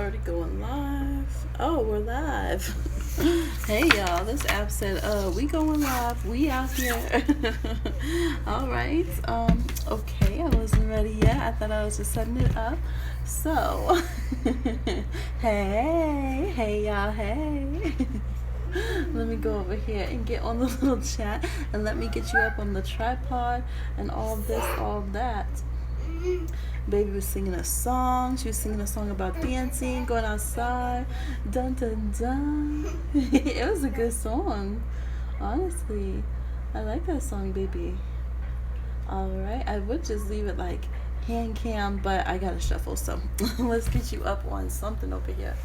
already going live. Oh, we're live. Hey y'all, this app said, we going live. We out here. All right. Okay, I wasn't ready yet. I thought I was just setting it up. So, hey y'all, hey. Let me go over here and get on the little chat and let me get you up on the tripod and all this, all that. Baby was singing a song. She was singing a song about dancing, going outside. Dun dun dun. It was a good song. Honestly. I like that song, baby. Alright. I would just leave it like hand cam, but I gotta shuffle, so let's get you up on something over here.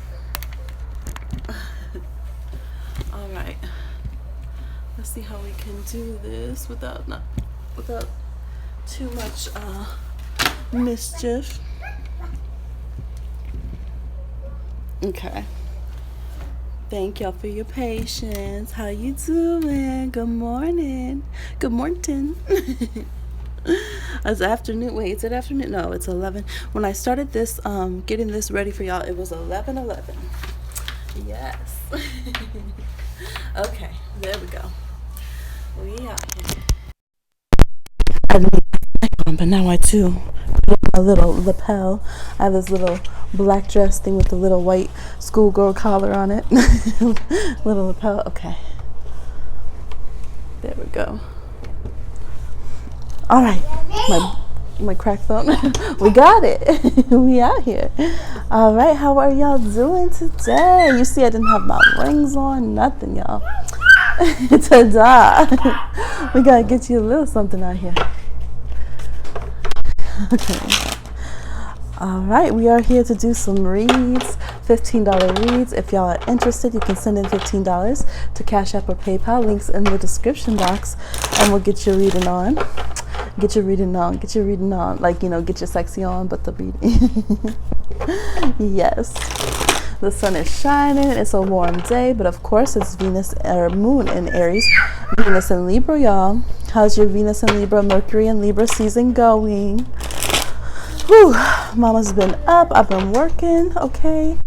Alright. Let's see how we can do this without too much mischief. Okay. Thank y'all for your patience. How you doing? Good morning. Good morning. It's afternoon. Wait, is it afternoon? No, it's 11. When I started this, getting this ready for y'all, it was 11:11. Yes. Okay, there we go. We out here. I didn't on, but now I too. A little lapel. I have this little black dress thing with the little white schoolgirl collar on it. Little lapel. Okay. There we go. All right. My crack phone. We got it. We out here. All right. How are y'all doing today? You see, I didn't have my rings on. Nothing, y'all. Ta-da. We gotta get you a little something out here. Okay. All right, we are here to do some reads, $15 reads. If y'all are interested, you can send in $15 to Cash App or PayPal. Links in the description box, and we'll get your reading on. Get your reading on. Get your reading on. Like, you know, get your sexy on, but the reading. Yes. The sun is shining. It's a warm day, but of course it's Venus or Moon in Aries. Venus in Libra, y'all. How's your Venus in Libra, Mercury in Libra season going? Whew. Mama's been up. I've been working. Okay.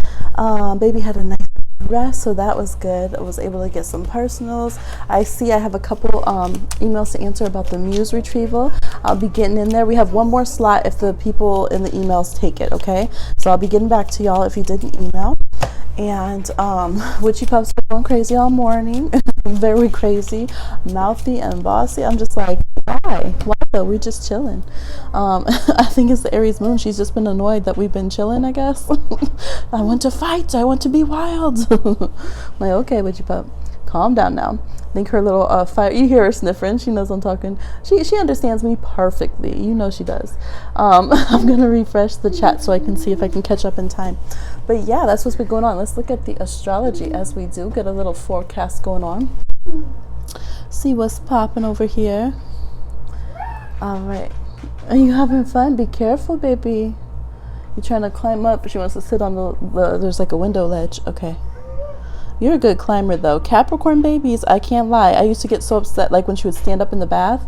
Baby had a nice rest, so that was good. I was able to get some personals. I see I have a couple emails to answer about the Muse retrieval. I'll be getting in there. We have one more slot if the people in the emails take it, okay? So I'll be getting back to y'all if you didn't email. And Witchy Pups are going crazy all morning. Very crazy, mouthy and bossy. I'm just like, why though? We're just chilling. I think it's the Aries moon. She's just been annoyed that we've been chilling, I guess. I want to fight. I want to be wild. I'm like, okay, Witchy Pup, calm down now. I think her little fire, you hear her sniffing. She knows I'm talking. She understands me perfectly. You know she does. I'm gonna refresh the chat so I can see if I can catch up in time. But yeah, that's what's been going on. Let's look at the astrology as we do. Get a little forecast going on. See what's popping over here. All right. Are you having fun? Be careful, baby. You're trying to climb up. She wants to sit on the there's like a window ledge. Okay. You're a good climber though. Capricorn babies, I can't lie. I used to get so upset like when she would stand up in the bath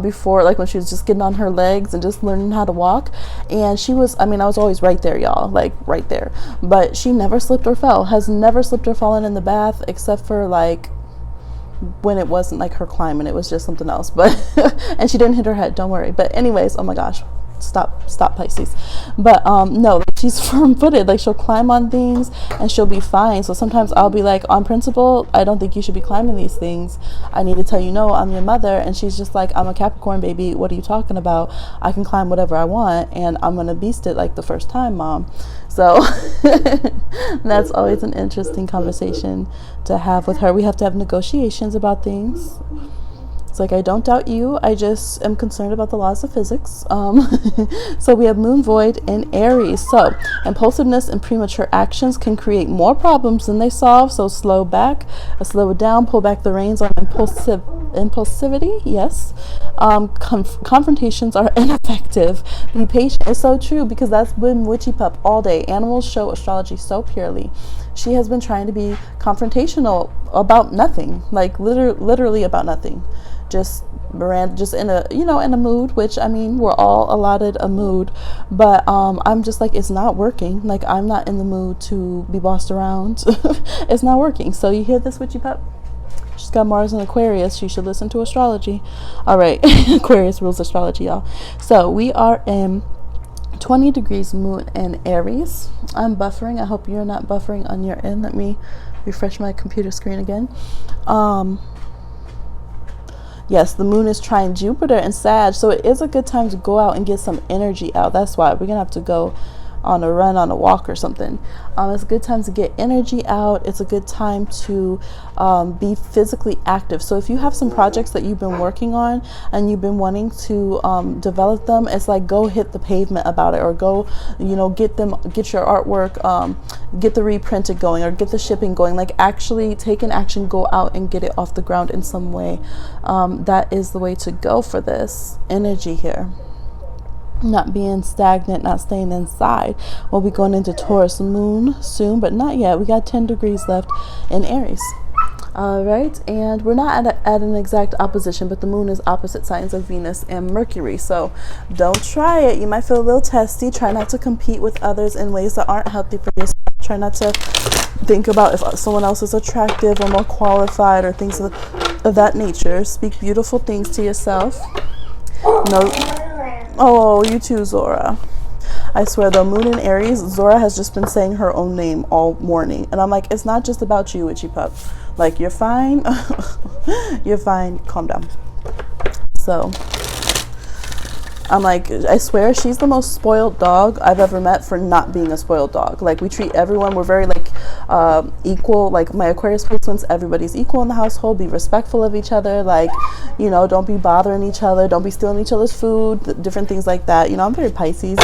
before, like when she was just getting on her legs and just learning how to walk. And she was, I mean, I was always right there, y'all, like right there. But she never slipped or fell. Has never slipped or fallen in the bath except for like when it wasn't like her climbing, it was just something else. But and she didn't hit her head, don't worry. But anyways, oh my gosh, stop Pisces. But no, like, she's firm-footed. Like she'll climb on things and she'll be fine. So sometimes I'll be like, on principle, I don't think you should be climbing these things. I need to tell you, no, I'm your mother. And she's just like, I'm a Capricorn baby, what are you talking about? I can climb whatever I want and I'm gonna beast it like the first time, mom. So that's always an interesting conversation to have with her. We have to have negotiations about things. It's like, I don't doubt you. I just am concerned about the laws of physics. So we have Moon Void in Aries. So impulsiveness and premature actions can create more problems than they solve. So slow it down, pull back the reins on impulsivity. Yes. Confrontations are ineffective. Be patient. It's so true because that's been Witchy Pup all day. Animals show astrology so purely. She has been trying to be confrontational about nothing, like literally about nothing. Just just in a, you know, in a mood, which I mean, we're all allotted a mood, but I'm just like, it's not working. Like, I'm not in the mood to be bossed around. It's not working. So you hear this, witchy pup? She's got Mars in Aquarius. She should listen to astrology. All right. Aquarius rules astrology, y'all. So we are in 20 degrees moon in Aries. I'm buffering. I hope you're not buffering on your end. Let me refresh my computer screen again. Yes, the moon is trine Jupiter and Sag, so it is a good time to go out and get some energy out. That's why we're gonna have to go on a run, on a walk or something. It's a good time to get energy out. It's a good time to be physically active. So if you have some projects that you've been working on and you've been wanting to develop them, it's like, go hit the pavement about it, or go, you know, get your artwork, get the reprinted going, or get the shipping going. Like, actually take an action, go out and get it off the ground in some way. That is the way to go for this energy here. Not being stagnant, not staying inside. We'll be going into Taurus moon soon, but not yet. We got 10 degrees left in Aries. All right, and we're not at an exact opposition, but the moon is opposite signs of Venus and Mercury. So don't try it. You might feel a little testy. Try not to compete with others in ways that aren't healthy for yourself. Try not to think about if someone else is attractive or more qualified or things of that nature. Speak beautiful things to yourself. No. Oh, you too, Zora. I swear, the moon in Aries, Zora has just been saying her own name all morning. And I'm like, it's not just about you, witchy pup. Like, you're fine. You're fine. Calm down. So, I'm like, I swear, she's the most spoiled dog I've ever met for not being a spoiled dog. Like, we treat everyone, we're very, like, equal. Like, my Aquarius placements, everybody's equal in the household. Be respectful of each other. Like, you know, don't be bothering each other. Don't be stealing each other's food. Different things like that. You know, I'm very Pisces.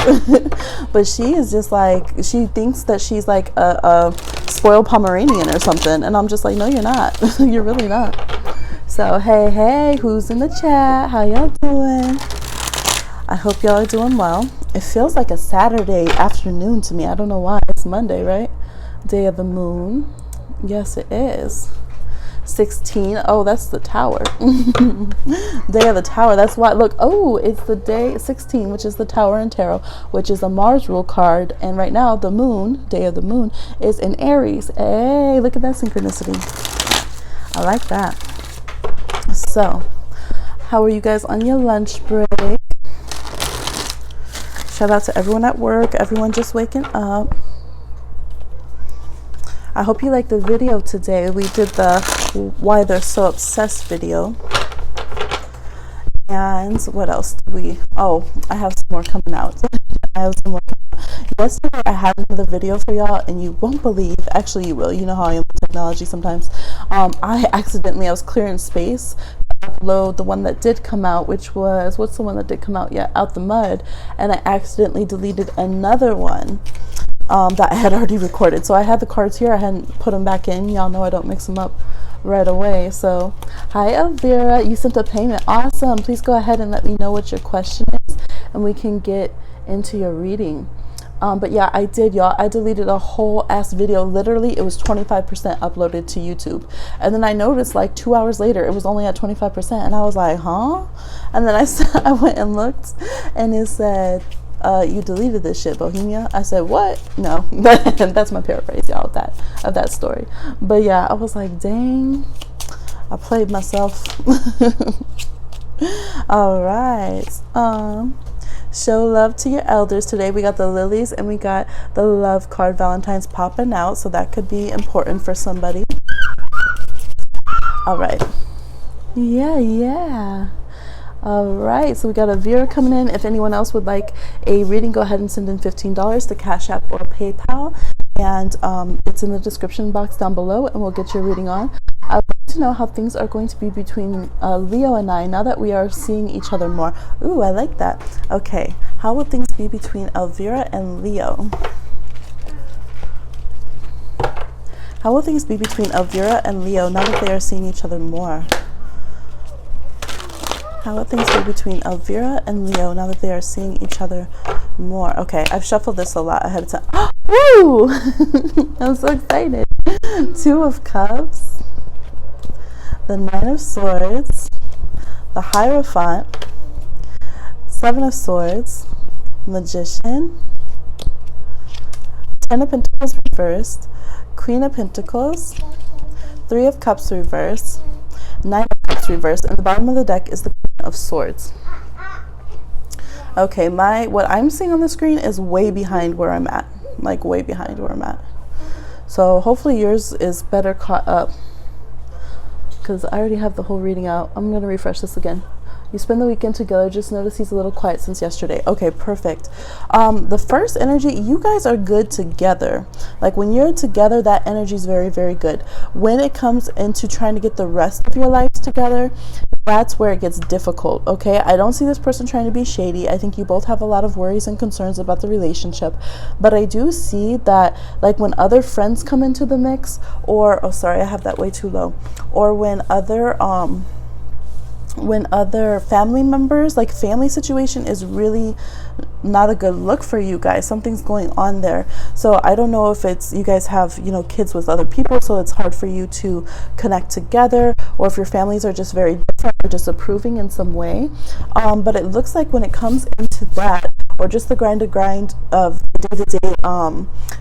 But she is just like, she thinks that she's like a spoiled Pomeranian or something. And I'm just like, no, you're not. You're really not. So, hey, who's in the chat? How y'all doing? I hope y'all are doing well. It feels like a Saturday afternoon to me. I don't know why. It's Monday, right? Day of the moon. Yes, it is. 16. Oh, that's the tower. Day of the tower. That's why. Look, oh, it's the day 16, which is the tower in tarot, which is a Mars rule card. And right now, the moon, day of the moon, is in Aries. Hey, look at that synchronicity. I like that. So, how are you guys on your lunch break? Shout out to everyone at work, everyone just waking up. I hope you liked the video today. We did the why they're so obsessed video. And what else did we, oh, I have some more coming out. Yesterday I had another video for y'all, and you won't believe, actually you will, you know how I am with technology sometimes. I was clearing space to upload the one that did come out, which was, what's the one that did come out yet? Out the Mud. And I accidentally deleted another one that I had already recorded. So I had the cards here, I hadn't put them back in. Y'all know I don't mix them up right away. So hi Elvira, you sent a payment. Awesome. Please go ahead and let me know what your question is, and we can get into your reading. But yeah, I did, y'all. I deleted a whole ass video. Literally, it was 25% uploaded to YouTube. And then I noticed like 2 hours later, it was only at 25%. And I was like, huh? And then I went and looked, and it said, you deleted this shit, Bohemia. I said, what? No. That's my paraphrase, y'all, of that story. But yeah, I was like, dang, I played myself. All right. Show love to your elders. Today we got the lilies and we got the love card. Valentine's popping out, so that could be important for somebody. All right. Yeah. All right, so we got a viewer coming in. If anyone else would like a reading, go ahead and send in $15 to Cash App or PayPal, and it's in the description box down below, and we'll get your reading on. I'd like to know how things are going to be between Leo and I now that we are seeing each other more. Ooh, I like that. Okay, how will things be between Elvira and Leo? How will things be between Elvira and Leo now that they are seeing each other more? How will things be between Elvira and Leo now that they are seeing each other more? Okay, I've shuffled this a lot ahead of time. Woo! I'm so excited. 2 of Cups, the 9 of Swords, the Hierophant, Seven of Swords, Magician, Ten of Pentacles reversed, Queen of Pentacles, Three of Cups reversed, Nine of Cups reversed, and the bottom of the deck is the Queen of Swords. Okay, what I'm seeing on the screen is way behind where I'm at, like way behind where I'm at. So hopefully yours is better caught up, because I already have the whole reading out. I'm going to refresh this again. You spend the weekend together. Just notice he's a little quiet since yesterday. Okay, perfect. The first energy, you guys are good together. Like when you're together, that energy is very, very good. When it comes into trying to get the rest of your lives together, that's where it gets difficult. Okay, I don't see this person trying to be shady. I think you both have a lot of worries and concerns about the relationship, but I do see that, like, when other friends come into the mix, or oh sorry, I have that way too low, or when other family members, like family situation is really not a good look for you guys. Something's going on there. So I don't know if it's you guys have, you know, kids with other people, so it's hard for you to connect together, or if your families are just very different or disapproving in some way. But it looks like when it comes into that, or just the grind of day-to-day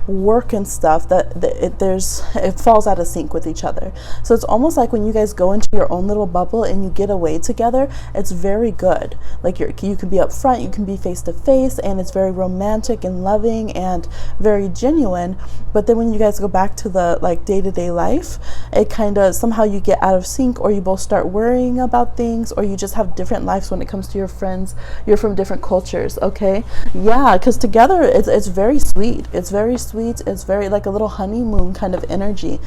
work and stuff, that it falls out of sync with each other. So it's almost like when you guys go into your own little bubble and you get away together, it's very good. Like you can be up front, you can be face to face, and it's very romantic and loving and very genuine. But then when you guys go back to the like day-to-day life, it kind of somehow you get out of sync, or you both start worrying about things, or you just have different lives when it comes to your friends. You're from different cultures. Okay, yeah, because together it's very sweet. It's very sweet. It's very like a little honeymoon kind of energy.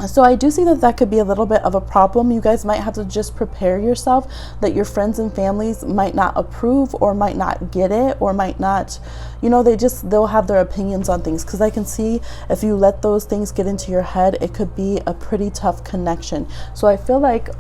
So I do see that could be a little bit of a problem. You guys might have to just prepare yourself that your friends and families might not approve, or might not get it, or might not, you know, they'll have their opinions on things. Because I can see if you let those things get into your head, it could be a pretty tough connection. So I feel like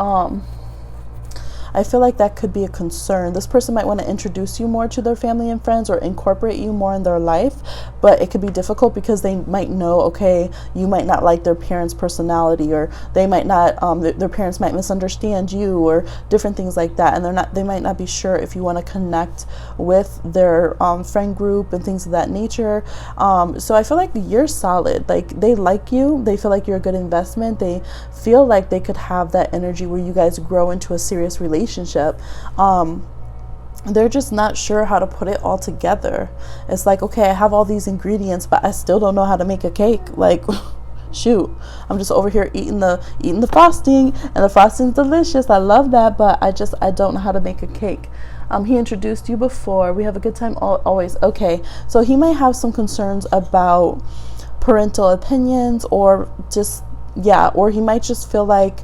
that could be a concern. This person might want to introduce you more to their family and friends, or incorporate you more in their life, but it could be difficult because they might know, okay, you might not like their parents' personality, or they might not, their parents might misunderstand you, or different things like that, and they might not be sure if you want to connect with their friend group and things of that nature. So I feel like you're solid. Like they like you, they feel like you're a good investment, they feel like they could have that energy where you guys grow into a serious relationship. They're just not sure how to put it all together. It's like, okay, I have all these ingredients, but I still don't know how to make a cake. Like, shoot, I'm just over here eating the frosting, and the frosting's delicious. I love that, but I don't know how to make a cake. He introduced you before. We have a good time always. Okay, so he might have some concerns about parental opinions, or just, yeah, or he might just feel like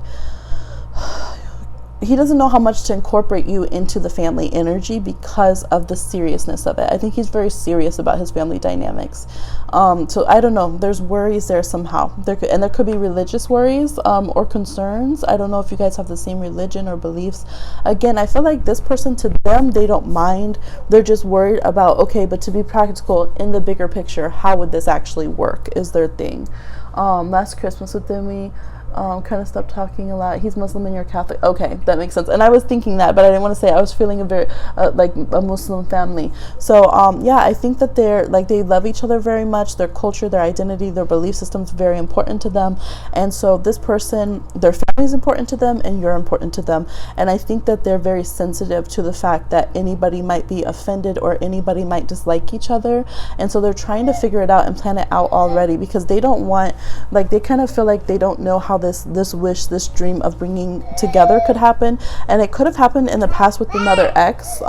he doesn't know how much to incorporate you into the family energy because of the seriousness of it. I think he's very serious about his family dynamics. So I don't know. There's worries there somehow. There could be religious worries or concerns. I don't know if you guys have the same religion or beliefs. Again, I feel like this person, to them, they don't mind. They're just worried about, okay, but to be practical in the bigger picture, how would this actually work is their thing. Last Christmas with them, we kind of stopped talking a lot. He's Muslim and you're Catholic. Okay, that makes sense. And I was thinking that, but I didn't want to say. I was feeling a very like a Muslim family. So yeah, I think that they love each other very much. Their culture, their identity, their belief system is very important to them. And so this person, their family is important to them, and you're important to them. And I think that they're very sensitive to the fact that anybody might be offended, or anybody might dislike each other. And so they're trying to figure it out and plan it out already, because they don't want, like, they kind of feel like they don't know how this wish, this dream of bringing together could happen. And it could have happened in the past with another ex.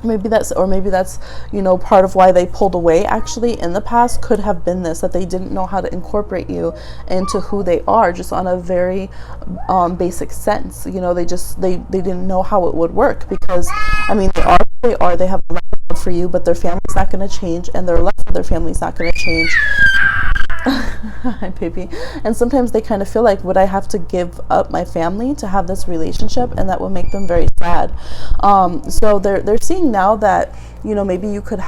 Maybe that's you know, part of why they pulled away actually in the past. Could have been this, that they didn't know how to incorporate you into who they are, just on a very basic sense. You know, they didn't know how it would work, because I mean, they have a lot of love for you, but their family's not going to change, and their love for their family's not going to change. Hi, baby. And sometimes they kind of feel like, would I have to give up my family to have this relationship? And that will make them very sad. bad. So they're seeing now that, you know, maybe you could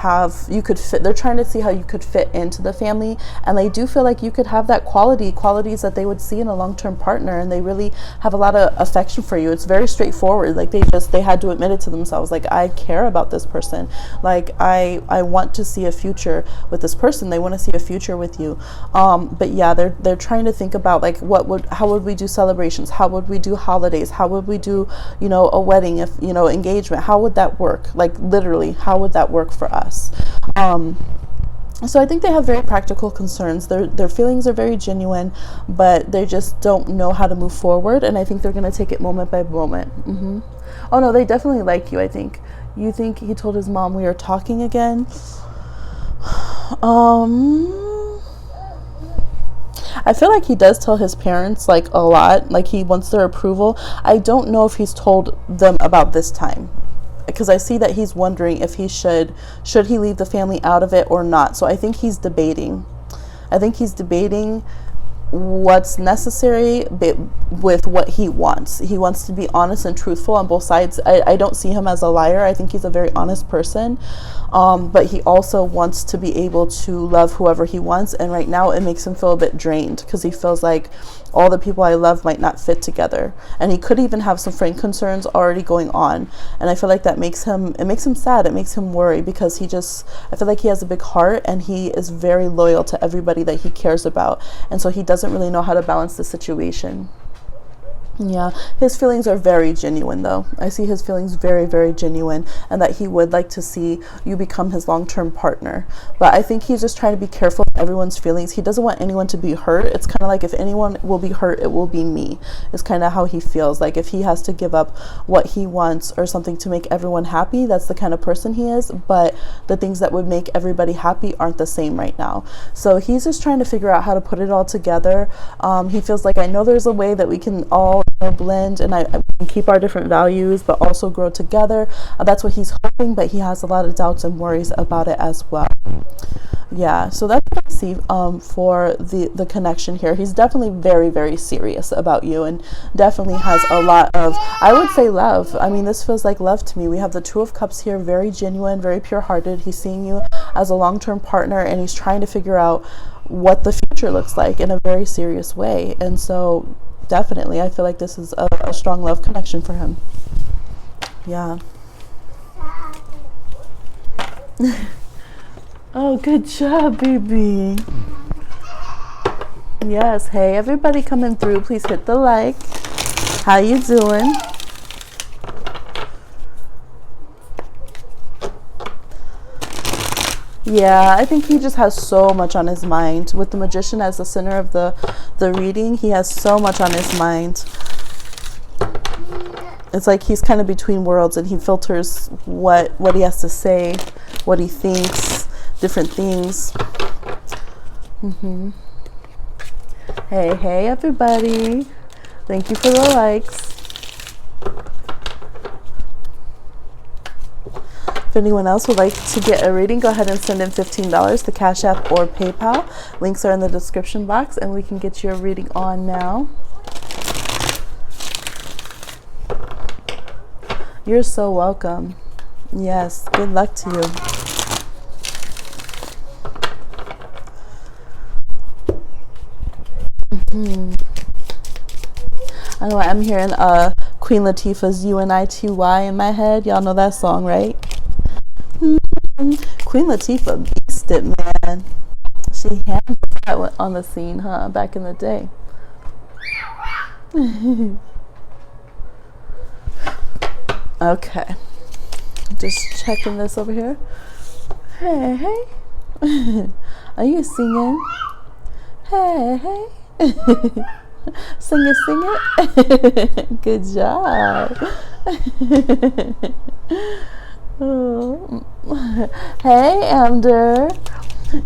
fit, they're trying to see how you could fit into the family, and they do feel like you could have that qualities that they would see in a long-term partner, and they really have a lot of affection for you. It's very straightforward. Like they had to admit it to themselves, like, I care about this person, like I want to see a future with this person. They want to see a future with you. But yeah, they're trying to think about, like, how would we do celebrations, how would we do holidays, how would we do, you know, a wedding, if, you know, engagement, how would that work? Like, literally, how would that work for us? So I think they have very practical concerns. Their feelings are very genuine, but they just don't know how to move forward, and I think they're going to take it moment by moment. Oh no, they definitely like you. I think you think he told his mom we are talking again. I feel like he does tell his parents, like, a lot, like he wants their approval. I don't know if he's told them about this time, because I see that he's wondering if he should he leave the family out of it or not. So I think he's debating. What's necessary with what he wants. He wants to be honest and truthful on both sides. I don't see him as a liar. I think he's a very honest person. But he also wants to be able to love whoever he wants. And right now it makes him feel a bit drained, because he feels like all the people I love might not fit together. And he could even have some friend concerns already going on. And I feel like that makes him sad. It makes him worry, because I feel like he has a big heart, and he is very loyal to everybody that he cares about. And so he doesn't really know how to balance the situation. Yeah, his feelings are very genuine, though. I see his feelings very, very genuine, and that he would like to see you become his long-term partner. But I think he's just trying to be careful of everyone's feelings. He doesn't want anyone to be hurt. It's kind of like, if anyone will be hurt, it will be me. It's kind of how he feels. Like, if he has to give up what he wants or something to make everyone happy, that's the kind of person he is. But the things that would make everybody happy aren't the same right now. So he's just trying to figure out how to put it all together. He feels like, I know there's a way that we can all blend, and I can keep our different values but also grow together. That's what he's hoping, but he has a lot of doubts and worries about it as well. Yeah, so that's what I see for the connection here. He's definitely very, very serious about you, and definitely has a lot of, I would say, love. I mean, this feels like love to me. We have the Two of Cups here, very genuine, very pure-hearted. He's seeing you as a long-term partner, and he's trying to figure out what the future looks like in a very serious way. And so definitely, I feel like this is a strong love connection for him. Yeah. Oh, good job, baby. Yes. Hey, everybody coming through, please hit the like. How you doing? Yeah, I think he just has so much on his mind. With the Magician as the center of the reading, he has so much on his mind. It's like he's kind of between worlds, and he filters what he has to say, what he thinks, different things. Hey, everybody. Thank you for the likes. If anyone else would like to get a reading, go ahead and send in $15 to Cash App or PayPal. Links are in the description box, and we can get your reading on now. You're so welcome. Yes, good luck to you. I know I'm hearing Queen Latifah's UNITY in my head. Y'all know that song, right? Queen Latifah beast it, man. She handled that on the scene, huh? Back in the day. Okay. Just checking this over here. Hey. Are you singing? Hey. Sing it. Good job. Oh. Hey, Amder.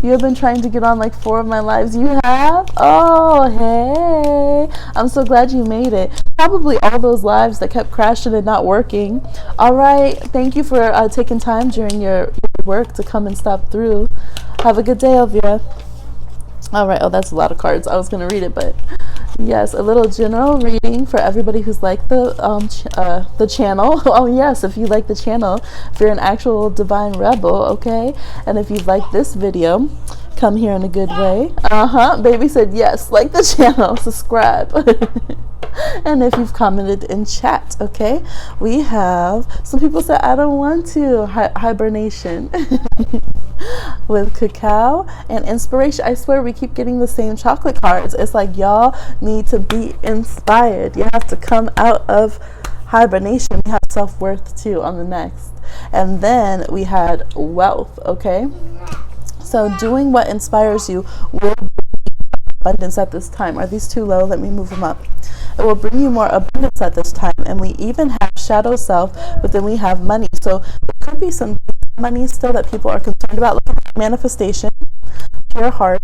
You have been trying to get on like 4 of my lives. You have? Oh, hey. I'm so glad you made it. Probably all those lives that kept crashing and not working. All right. Thank you for taking time during your work to come and stop through. Have a good day, Elvira. All right. Oh, that's a lot of cards. I was going to read it, but Yes, a little general reading for everybody who's like the channel. Oh yes, if you like the channel, if you're an actual divine rebel, okay? And if you like this video, come here in a good way. Baby said yes, like the channel, subscribe. And if you've commented in chat, okay? We have some people said I don't want to hibernation. With cacao and inspiration. I swear we keep getting the same chocolate cards. It's like y'all need to be inspired. You have to come out of hibernation. We have self-worth too on the next. And then we had wealth, okay? So doing what inspires you will bring abundance at this time. Are these too low? Let me move them up. It will bring you more abundance at this time. And we even have shadow self, but then we have money. So there could be some money still that people are concerned about. Look at manifestation, pure heart,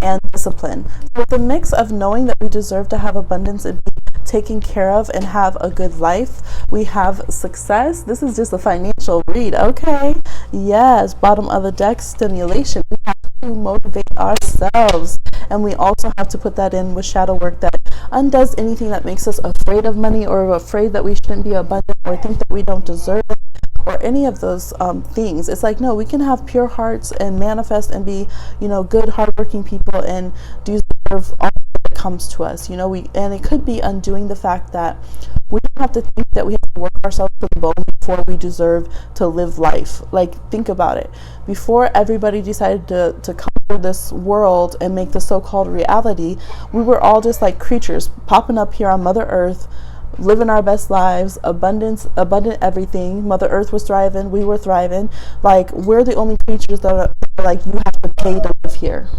and discipline. With the mix of knowing that we deserve to have abundance and be taken care of and have a good life, we have success. This is just a financial read, okay? Yes, bottom of the deck, stimulation. We have to motivate ourselves, and we also have to put that in with shadow work that undoes anything that makes us afraid of money or afraid that we shouldn't be abundant or think that we don't deserve it, or any of those things. It's like, no, we can have pure hearts and manifest and be, good, hardworking people and deserve all that comes to us. And it could be undoing the fact that we don't have to think that we have to work ourselves to the bone before we deserve to live life. Like, think about it. Before everybody decided to conquer this world and make the so-called reality, we were all just like creatures popping up here on Mother Earth, living our best lives, abundant everything. Mother Earth was thriving, we were thriving. Like, we're the only creatures that are like, you have to pay to live here.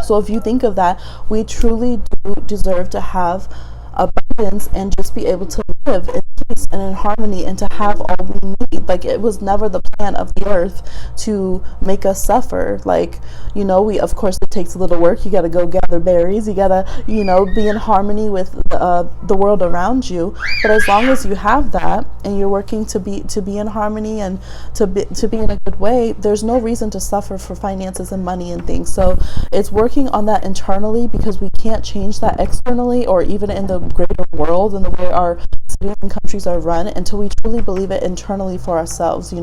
So if you think of that, we truly do deserve to have abundance and just be able to live in peace and in harmony and to have all we need. Like, it was never the plan of the earth to make us suffer. Like, we, of course, it takes a little work. You got to go gather berries. You got to, be in harmony with the world around you. But as long as you have that and you're working to be in harmony and to be in a good way, there's no reason to suffer for finances and money and things. So it's working on that internally, because we can't change that externally or even in the greater world and the way our cities and countries are run until we truly believe it internally for ourselves.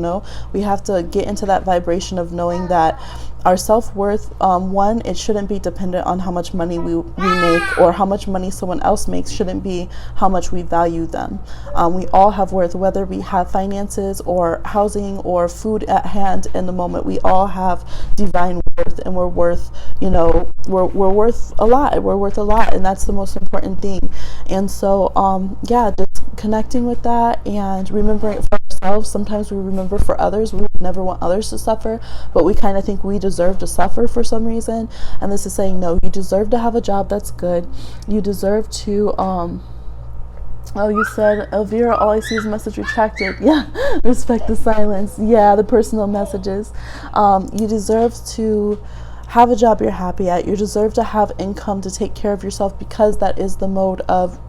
We have to get into that vibration of knowing that our self-worth, one, it shouldn't be dependent on how much money we make, or how much money someone else makes shouldn't be how much we value them. We all have worth, whether we have finances or housing or food at hand in the moment. We all have divine worth, and we're worth, we're worth a lot. We're worth a lot, and that's the most important thing. And so, just connecting with that and remembering it for ourselves. Sometimes we remember for others. We would never want others to suffer, but we kind of think we deserve to suffer for some reason. And this is saying, no, you deserve to have a job that's good. You deserve to you said, Elvira, all I see is message retracted. Yeah, respect the silence. Yeah, the personal messages. You deserve to have a job you're happy at. You deserve to have income to take care of yourself, because that is the mode of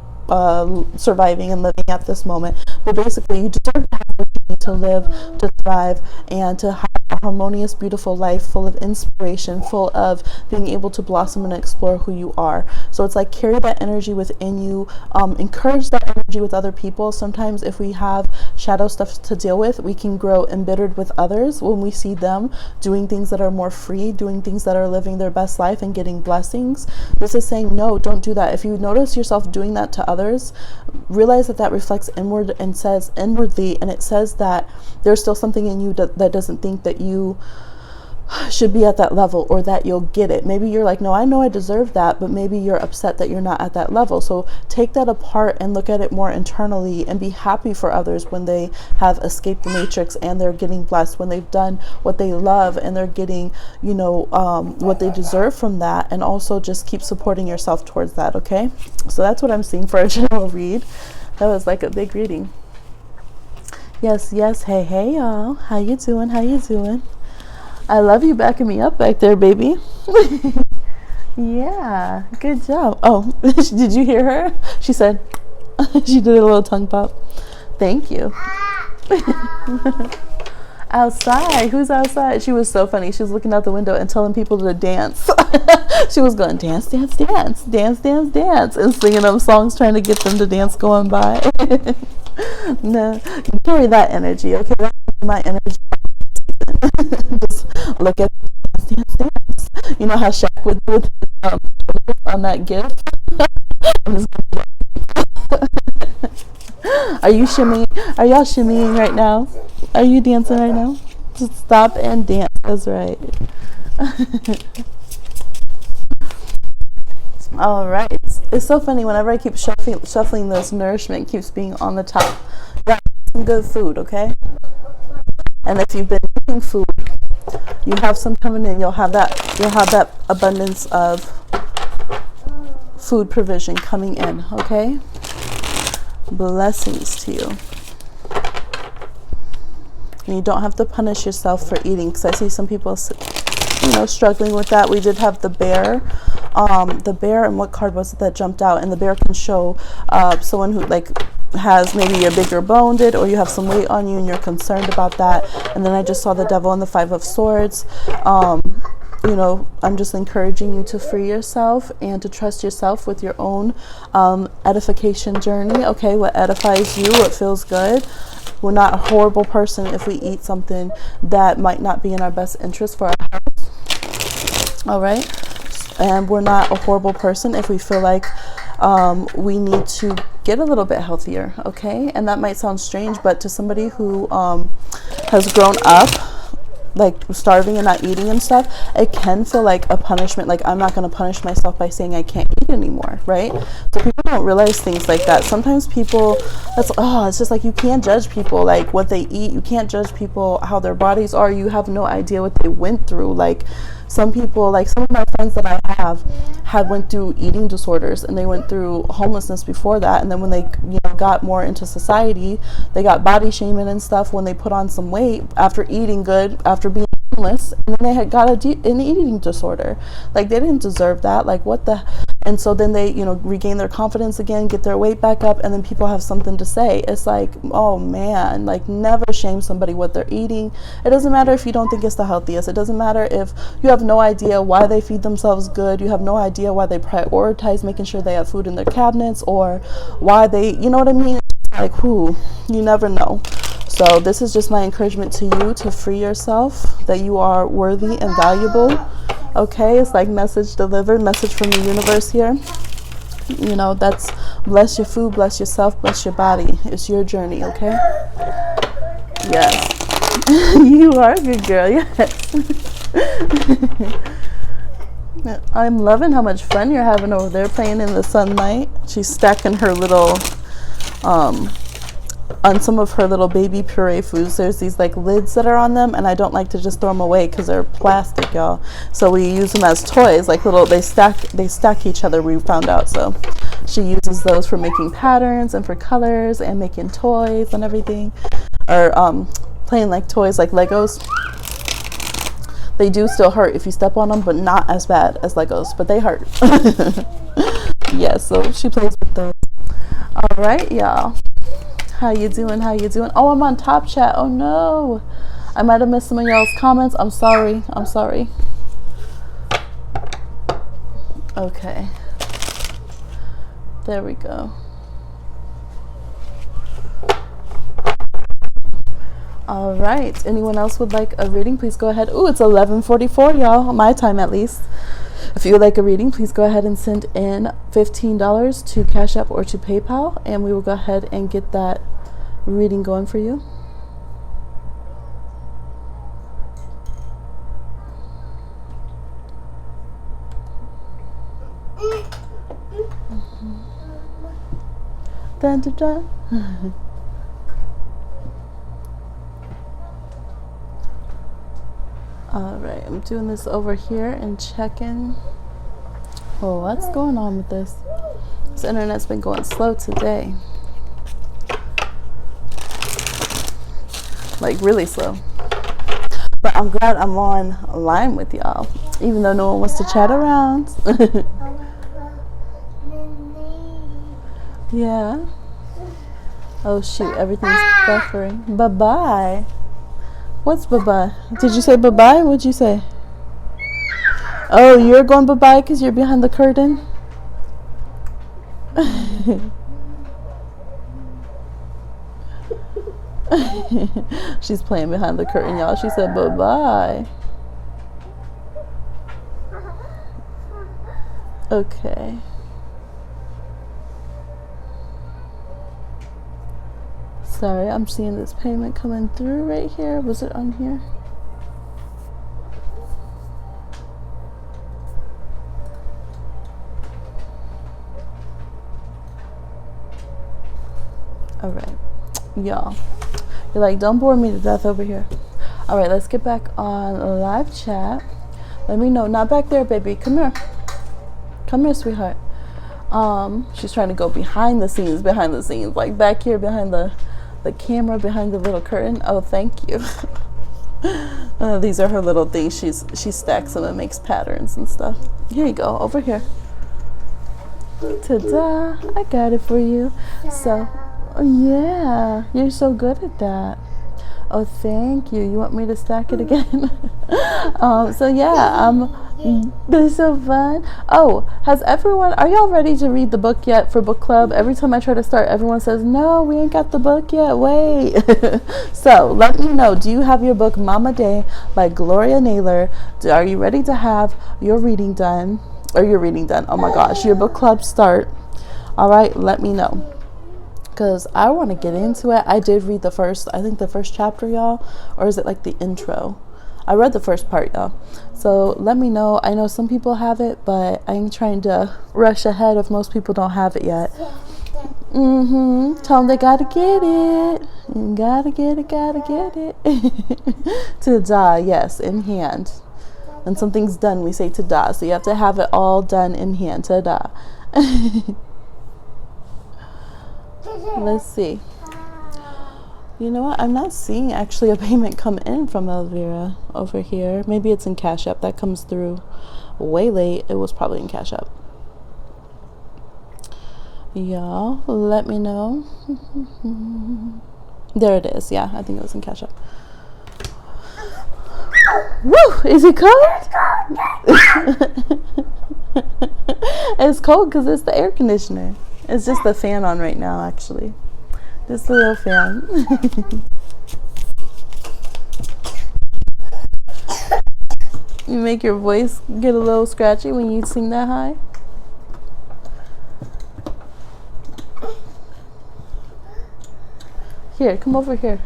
surviving and living at this moment. But basically, you deserve to have what you need to live, to thrive, and to have a harmonious, beautiful life full of inspiration, full of being able to blossom and explore who you are. So it's like, carry that energy within you, encourage that energy with other people. Sometimes if we have shadow stuff to deal with, we can grow embittered with others when we see them doing things that are more free, doing things that are living their best life and getting blessings. This is saying, no, don't do that. If you notice yourself doing that to others, realize that reflects inward and says inwardly, and it says that there's still something in you that doesn't think that you should be at that level, or that you'll get it. Maybe you're like, no, I know I deserve that, but maybe you're upset that you're not at that level. So take that apart and look at it more internally, and be happy for others when they have escaped the matrix and they're getting blessed, when they've done what they love and they're getting, what they deserve from that. And also just keep supporting yourself towards that. Okay, so that's what I'm seeing for a general read. That was like a big reading. Yes, hey y'all, how you doing? I love you backing me up back there, baby. Yeah, good job. Oh, did you hear her? She said, she did a little tongue pop. Thank you. Outside. Who's outside? She was so funny. She was looking out the window and telling people to dance. She was going dance, dance, dance, dance, dance, dance, and singing them songs, trying to get them to dance going by. No, you carry that energy. Okay, that's my energy. Just look at dance, dance, dance. You know how Shaq would do with on that gift. I'm just Are you shimmying? Are y'all shimmying right now? Are you dancing right now? Just stop and dance. That's right. All right. It's so funny. Whenever I keep shuffling this, nourishment keeps being on the top. Got some good food, okay? And if you've been eating food, you have some coming in. You'll have that abundance of food provision coming in, okay? Blessings to you. And you don't have to punish yourself for eating, because I see some people, struggling with that. We did have the bear. And what card was it that jumped out? And the bear can show someone who has maybe a bigger bone did, or you have some weight on you and you're concerned about that. And then I just saw the devil and the 5 of swords. I'm just encouraging you to free yourself and to trust yourself with your own edification journey. Okay, what edifies you, what feels good. We're not a horrible person if we eat something that might not be in our best interest for our health. All right, and we're not a horrible person if we feel like we need to get a little bit healthier. Okay, and that might sound strange, but to somebody who has grown up starving and not eating and stuff, it can feel like a punishment. Like, I'm not going to punish myself by saying I can't eat anymore, right? So people don't realize things like that. Sometimes people, it's just like, you can't judge people like what they eat. You can't judge people how their bodies are. You have no idea what they went through. Like, some people, some of my friends that I have had went through eating disorders, and they went through homelessness before that. And then when they got more into society, they got body shaming and stuff when they put on some weight after eating good, after being homeless, and then they had got an eating disorder. Like, they didn't deserve that. Like, what the? And so then they regain their confidence again, get their weight back up, and then people have something to say. It's like, oh man, never shame somebody what they're eating. It doesn't matter if you don't think it's the healthiest. It doesn't matter if you have no idea why they feed themselves good. You have no idea why they prioritize making sure they have food in their cabinets, or why they, you know what I mean? You never know. So this is just my encouragement to you to free yourself, that you are worthy and valuable. Okay, it's like message delivered, message from the universe here. That's bless your food, bless yourself, bless your body. It's your journey, okay? Yes. You are a good girl, yes. I'm loving how much fun you're having over there playing in the sunlight. She's stacking her little on some of her little baby puree foods. There's these lids that are on them, and I don't like to just throw them away because they're plastic, y'all. So we use them as toys, they stack each other, we found out. So she uses those for making patterns and for colors and making toys and everything, or playing toys like Legos. They do still hurt if you step on them, but not as bad as Legos, but they hurt. Yeah, so she plays with those. All right, y'all. How you doing? Oh, I'm on Top Chat. Oh no, I might have missed some of y'all's comments. I'm sorry. Okay, there we go. All right, anyone else would like a reading, please go ahead. Ooh, it's 11:44, y'all, my time at least. If you would like a reading, please go ahead and send in $15 to Cash App or to PayPal, and we will go ahead and get that reading going for you. Dun, dun, dun. All right, I'm doing this over here and checking. Oh, what's going on with this? This internet's been going slow today. Really slow. But I'm glad I'm on line with y'all, even though no one wants to chat around. Yeah. Oh shoot, everything's buffering. Bye-bye. What's bye-bye? Did you say bye-bye? What'd you say? Oh, you're going bye-bye because you're behind the curtain? She's playing behind the curtain, y'all. She said bye-bye. Okay. Sorry, I'm seeing this payment coming through right here. Was it on here? All right, y'all. You're like, don't bore me to death over here. All right, let's get back on live chat. Let me know. Not back there, baby. Come here. Come here, sweetheart. She's trying to go behind the scenes, like back here behind the camera, behind the little curtain. Oh, thank you. These are her little things. She stacks them and makes patterns and stuff. Here you go, over here. Ta-da! I got it for you. So, yeah, you're so good at that. Oh, thank you. You want me to stack it again? So yeah, this is so fun. Oh, are y'all ready to read the book yet for book club? Every time I try to start, everyone says, no, we ain't got the book yet, wait. So let me know, do you have your book Mama Day by Gloria Naylor? Are you ready to have your reading done? Oh my gosh, your book club start. All right, let me know, because I want to get into it. I did read the first chapter, y'all, or is it like the intro? I read the first part, y'all. So let me know. I know some people have it, but I ain't trying to rush ahead if most people don't have it yet. Tell them they gotta get it. Gotta get it. Ta-da, yes, in hand. When something's done, we say ta-da. So you have to have it all done in hand. Ta-da. Let's see. You know what? I'm not seeing actually a payment come in from Elvira over here. Maybe it's in Cash App. That comes through way late. It was probably in Cash App. Y'all, let me know. There it is. Yeah, I think it was in Cash App. Woo! Is it cold? It's cold because it's the air conditioner. It's just the fan on right now, actually. Just a little fan. You make your voice get a little scratchy when you sing that high. Here, come over here.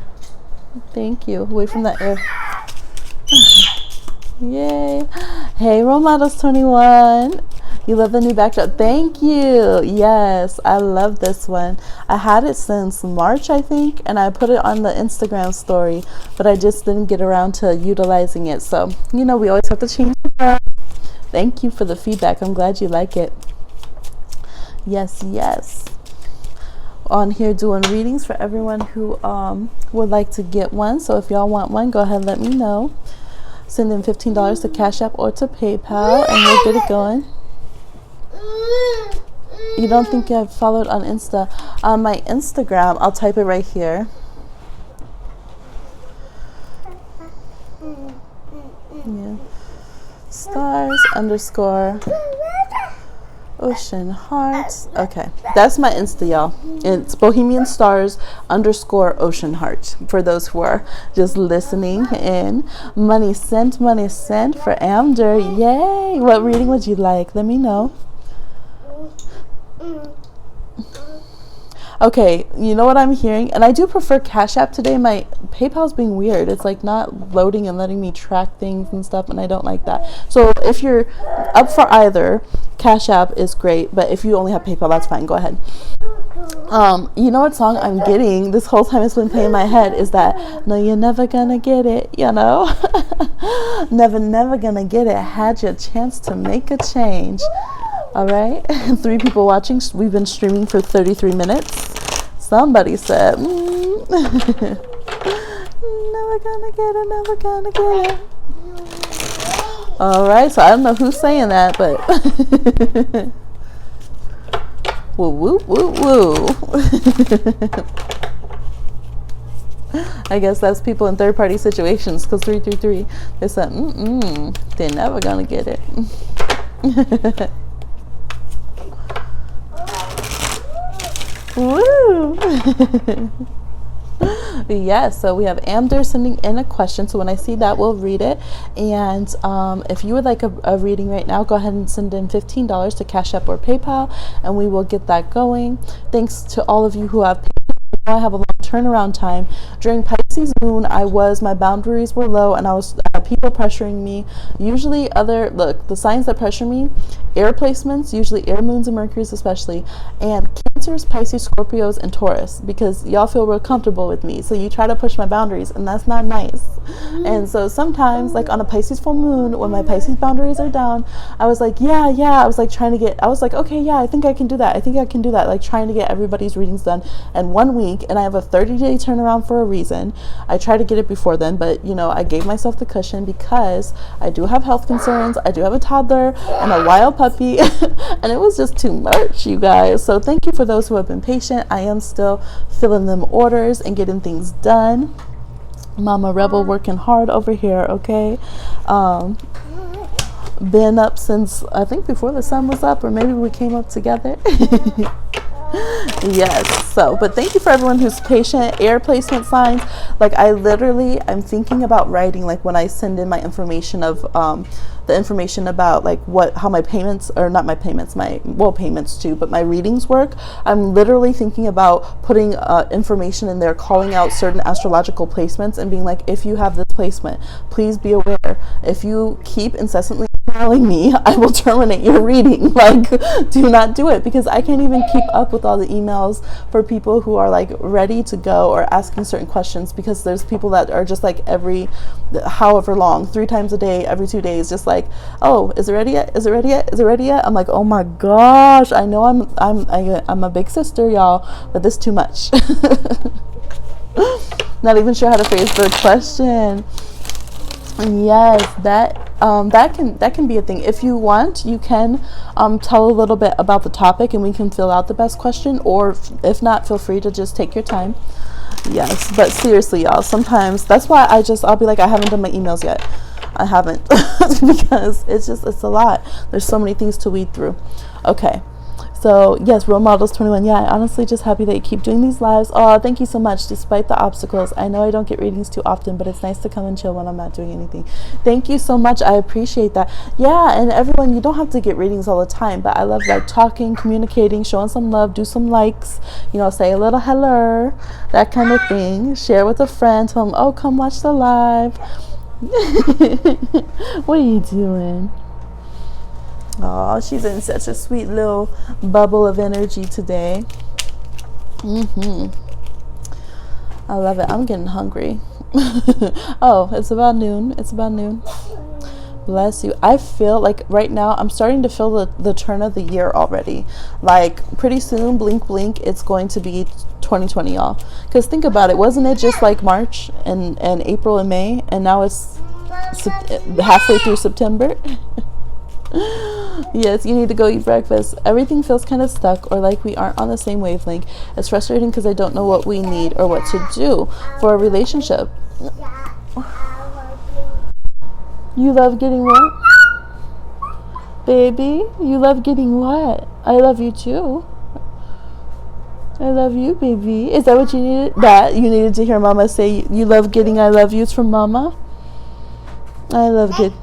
Thank you. Away from that air. Yay. Hey, Role Models 21. You love the new backdrop. Thank you. Yes, I love this one. I had it since March, I think, and I put it on the Instagram story, but I just didn't get around to utilizing it. So, you know, we always have to change it up. Thank you for the feedback. I'm glad you like it. Yes, yes. On here doing readings for everyone who would like to get one. So if y'all want one, go ahead and let me know. Send in $15 to Cash App or to PayPal, and we'll get it going. You don't think I've followed on Insta? My Instagram, I'll type it right here. Yeah. Stars _ Ocean Hearts. Okay, that's my Insta, y'all. It's Bohemian Stars _ Ocean Heart for those who are just listening in. Money sent for Amder. Yay! What reading would you like? Let me know. Okay, you know what I'm hearing? And I do prefer Cash App today. My PayPal's being weird. It's like not loading and letting me track things and stuff, and I don't like that. So if you're up for either, Cash App is great, but if you only have PayPal, that's fine. Go ahead. You know what song I'm getting this whole time? It's been playing in my head is that No, You're Never Gonna Get It, you know? never gonna get it. Had your chance to make a change. All right, 3 people watching. We've been streaming for 33 minutes. Somebody said, never gonna get it. All right, so I don't know who's saying that, but woo, woo, woo, woo. I guess that's people in third-party situations, because 333, they said, they're never gonna get it. Woo! Yes, so we have Amder sending in a question, so when I see that, we'll read it. And if you would like a reading right now, go ahead and send in $15 to Cash App or PayPal, and we will get that going. Thanks to all of you who have paid. I have a long turnaround time. During Pisces moon, my boundaries were low, and I was people pressuring me. Usually the signs that pressure me, air placements, usually air moons and Mercuries especially, and Cancers, Pisces, Scorpios, and Taurus, because y'all feel real comfortable with me. So you try to push my boundaries, and that's not nice. And so sometimes, like on a Pisces full moon, when my Pisces boundaries are down, I was like, yeah, I was like okay, yeah, I think I can do that, like trying to get everybody's readings done in 1 week. And I have a 30-day turnaround for a reason. I try to get it before then, but I gave myself the cushion because I do have health concerns. I do have a toddler and a wild puppy, and it was just too much, you guys. So thank you for those who have been patient. I am still filling them orders and getting things done. Mama Rebel working hard over here, okay? Been up since, I think, before the sun was up, or maybe we came up together. Yes, but thank you for everyone who's patient. Air placement signs, like I'm thinking about writing, like when I send in my information of the information about like how my payments, or not my payments, payments too, but my readings work. I'm literally thinking about putting information in there, calling out certain astrological placements and being like, if you have this placement, please be aware. If you keep incessantly emailing me, I will terminate your reading. Like, do not do it, because I can't even keep up with all the emails for people who are like ready to go or asking certain questions, because there's people that are just like every however long, 3 times a day, every 2 days, just like, oh, is it ready yet? Is it ready yet? Is it ready yet? I'm like, oh my gosh, I know I'm a big sister, y'all, but this is too much. Not even sure how to phrase the question. Yes, that can be a thing. If you want, you can tell a little bit about the topic, and we can fill out the best question, or if not, feel free to just take your time. Yes, but seriously, y'all, sometimes that's why I'll be like, I haven't done my emails yet. I haven't because it's a lot. There's so many things to weed through. Okay. So yes, Role Models 21. Yeah, I'm honestly just happy that you keep doing these lives. Oh, thank you so much. Despite the obstacles, I know I don't get readings too often, but it's nice to come and chill when I'm not doing anything. Thank you so much. I appreciate that. Yeah, and everyone, you don't have to get readings all the time, but I love like talking, communicating, showing some love, do some likes, say a little hello, that kind of thing. Share with a friend, tell them, oh, come watch the live. What are you doing? Oh, she's in such a sweet little bubble of energy today. I love it. I'm getting hungry. Oh, it's about noon. Bless you. I feel like right now I'm starting to feel the turn of the year already. Like pretty soon, blink, blink, it's going to be 2020, y'all. Because think about it. Wasn't it just like March and April and May? And now it's halfway through September. Yes, you need to go eat breakfast. Everything feels kind of stuck, or like we aren't on the same wavelength. It's frustrating because I don't know what we need or what to do for a relationship. You love getting what? Baby, you love getting what? I love you too. I love you, baby. Is that what you needed? That you needed to hear Mama say you love getting I love yous from Mama? I love getting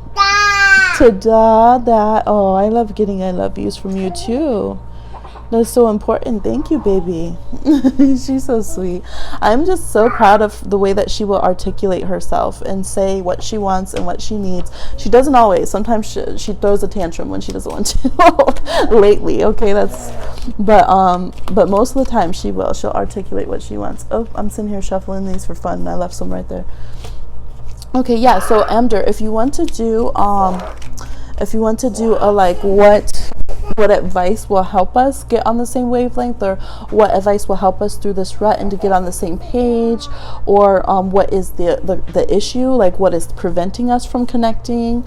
that. Oh, I love getting I love yous from you too. That's so important. Thank you, baby. She's so sweet. I'm just so proud of the way that she will articulate herself and say what she wants and what she needs. She doesn't always. Sometimes she throws a tantrum when she doesn't want to. Lately, okay, but most of the time she will. She'll articulate what she wants. Oh, I'm sitting here shuffling these for fun, and I left some right there. Okay, yeah. So Amder, if you want to do a like what advice will help us get on the same wavelength, or what advice will help us through this rut and to get on the same page, or what is the issue, like what is preventing us from connecting,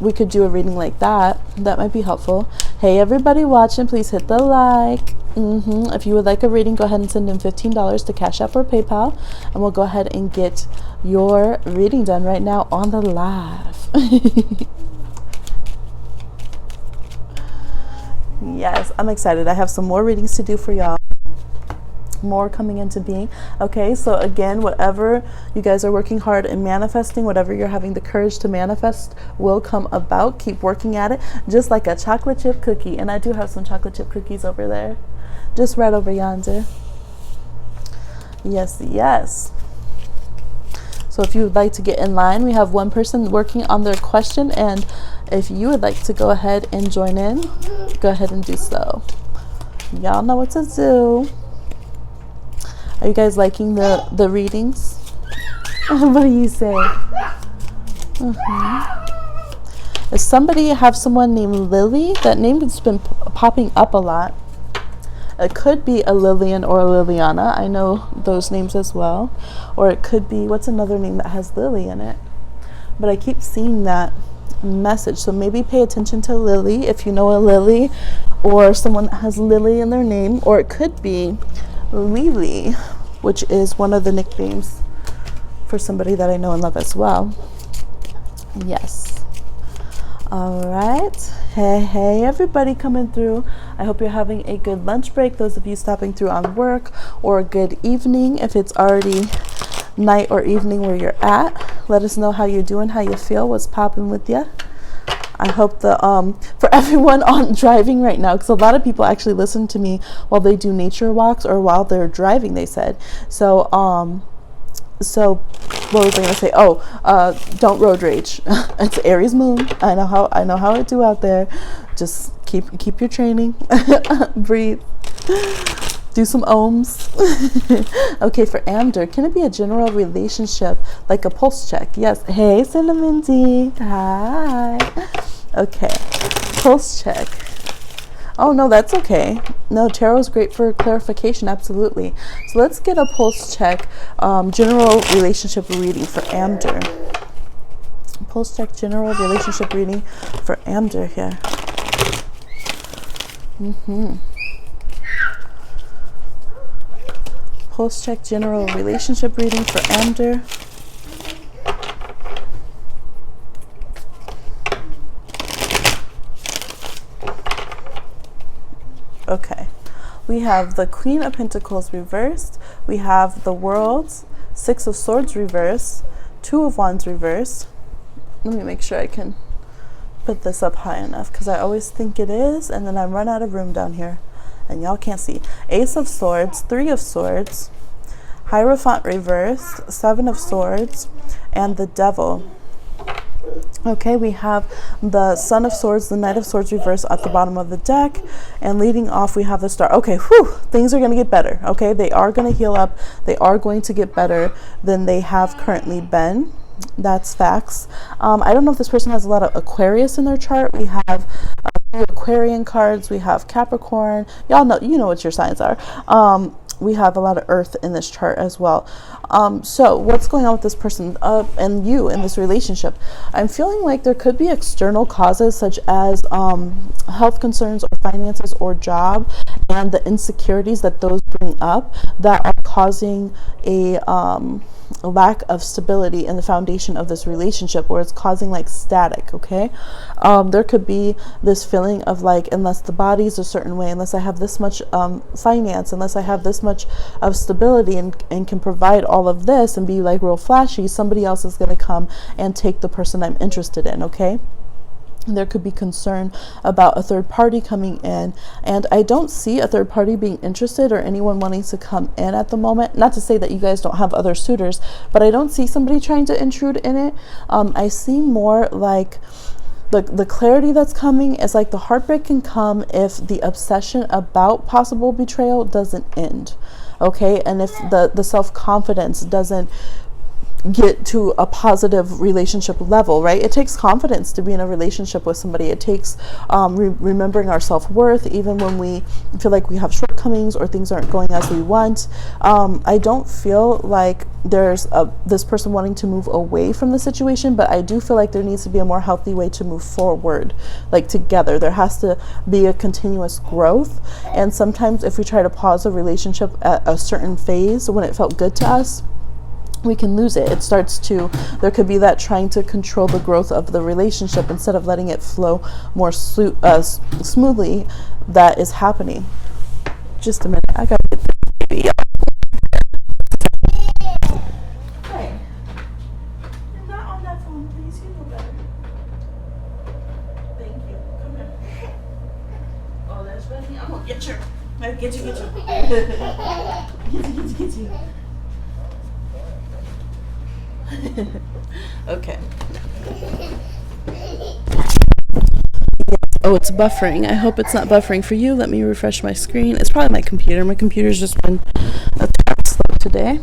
we could do a reading like that. That might be helpful. Hey, everybody watching, please hit the like. If you would like a reading, go ahead and send in $15 to Cash App or PayPal, and we'll go ahead and get your reading done right now on the live. Yes, I'm excited. I have some more readings to do for y'all. More coming into being. Okay, so again, whatever you guys are working hard and manifesting, whatever you're having the courage to manifest will come about. Keep working at it, just like a chocolate chip cookie. And I do have some chocolate chip cookies over there, just right over yonder. Yes, yes. So if you would like to get in line, we have one person working on their question, and if you would like to go ahead and join in, go ahead and do so. Y'all know what to do. Are you guys liking the readings? What do you say? Does somebody have someone named Lily? That name has been popping up a lot. It could be a Lillian or a Liliana. I know those names as well. Or it could be, what's another name that has Lily in it? But I keep seeing that message. So maybe pay attention to Lily if you know a Lily, or someone that has Lily in their name. Or it could be Lily, which is one of the nicknames for somebody that I know and love as well. Yes. All right. Hey, everybody coming through. I hope you're having a good lunch break. Those of you stopping through on work, or a good evening if it's already night or evening where you're at. Let us know how you're doing, how you feel, what's popping with you. I hope for everyone on driving right now, because a lot of people actually listen to me while they do nature walks or while they're driving, they said. So what was I gonna say? Don't road rage. It's Aries moon. I know how it do out there. Just keep your training. Breathe. Do some ohms. Okay, for Amder, can it be a general relationship, like a pulse check? Yes. Hey, Cinnamon D. Hi. Okay, pulse check. Oh, no, that's okay. No, tarot is great for clarification, absolutely. So let's get a pulse check, general relationship reading for Amder. Pulse check, general relationship reading for Amder here. Pulse check, general relationship reading for Amder. Okay, we have the Queen of Pentacles reversed. We have the World, Six of Swords reversed, Two of Wands reversed. Let me make sure I can put this up high enough, because I always think it is, and then I run out of room down here, and y'all can't see. Ace of Swords, Three of Swords, Hierophant reversed, Seven of Swords, and the Devil. Okay, we have the Son of Swords, the Knight of Swords reversed at the bottom of the deck, and leading off we have the Star. Okay, things are going to get better. Okay, they are going to heal up. They are going to get better than they have currently been. That's facts. I don't know if this person has a lot of Aquarius in their chart. We have Aquarian cards. We have Capricorn. Y'all know, you know what your signs are. We have a lot of Earth in this chart as well. So what's going on with this person and you in this relationship? I'm feeling like there could be external causes, such as health concerns or finances or job, and the insecurities that those bring up that are causing a lack of stability in the foundation of this relationship, or it's causing like static. Okay, there could be this feeling of like, unless the body's a certain way, unless I have this much finance, unless I have this much of stability and can provide all of this and be like real flashy, somebody else is going to come and take the person I'm interested in. Okay, there could be concern about a third party coming in, and I don't see a third party being interested or anyone wanting to come in at the moment. Not to say that you guys don't have other suitors, but I don't see somebody trying to intrude in it. I see more like the clarity that's coming is like the heartbreak can come if the obsession about possible betrayal doesn't end. Okay, and if the self-confidence doesn't get to a positive relationship level, right? It takes confidence to be in a relationship with somebody. It takes remembering our self-worth even when we feel like we have shortcomings or things aren't going as we want. I don't feel like there's this person wanting to move away from the situation, but I do feel like there needs to be a more healthy way to move forward, like together. There has to be a continuous growth, and sometimes if we try to pause a relationship at a certain phase when it felt good to us, we can lose it. It starts to, there could be that trying to control the growth of the relationship instead of letting it flow more smoothly that is happening. Just a minute, I gotta get this baby up. Hey, you're not on that phone, please. You know better. Thank you. Come here. Oh, that's funny. I'm gonna get you. Get you. Get you. Okay. Oh, it's buffering. I hope it's not buffering for you. Let me refresh my screen. It's probably my computer. My computer's just been a tad slow today.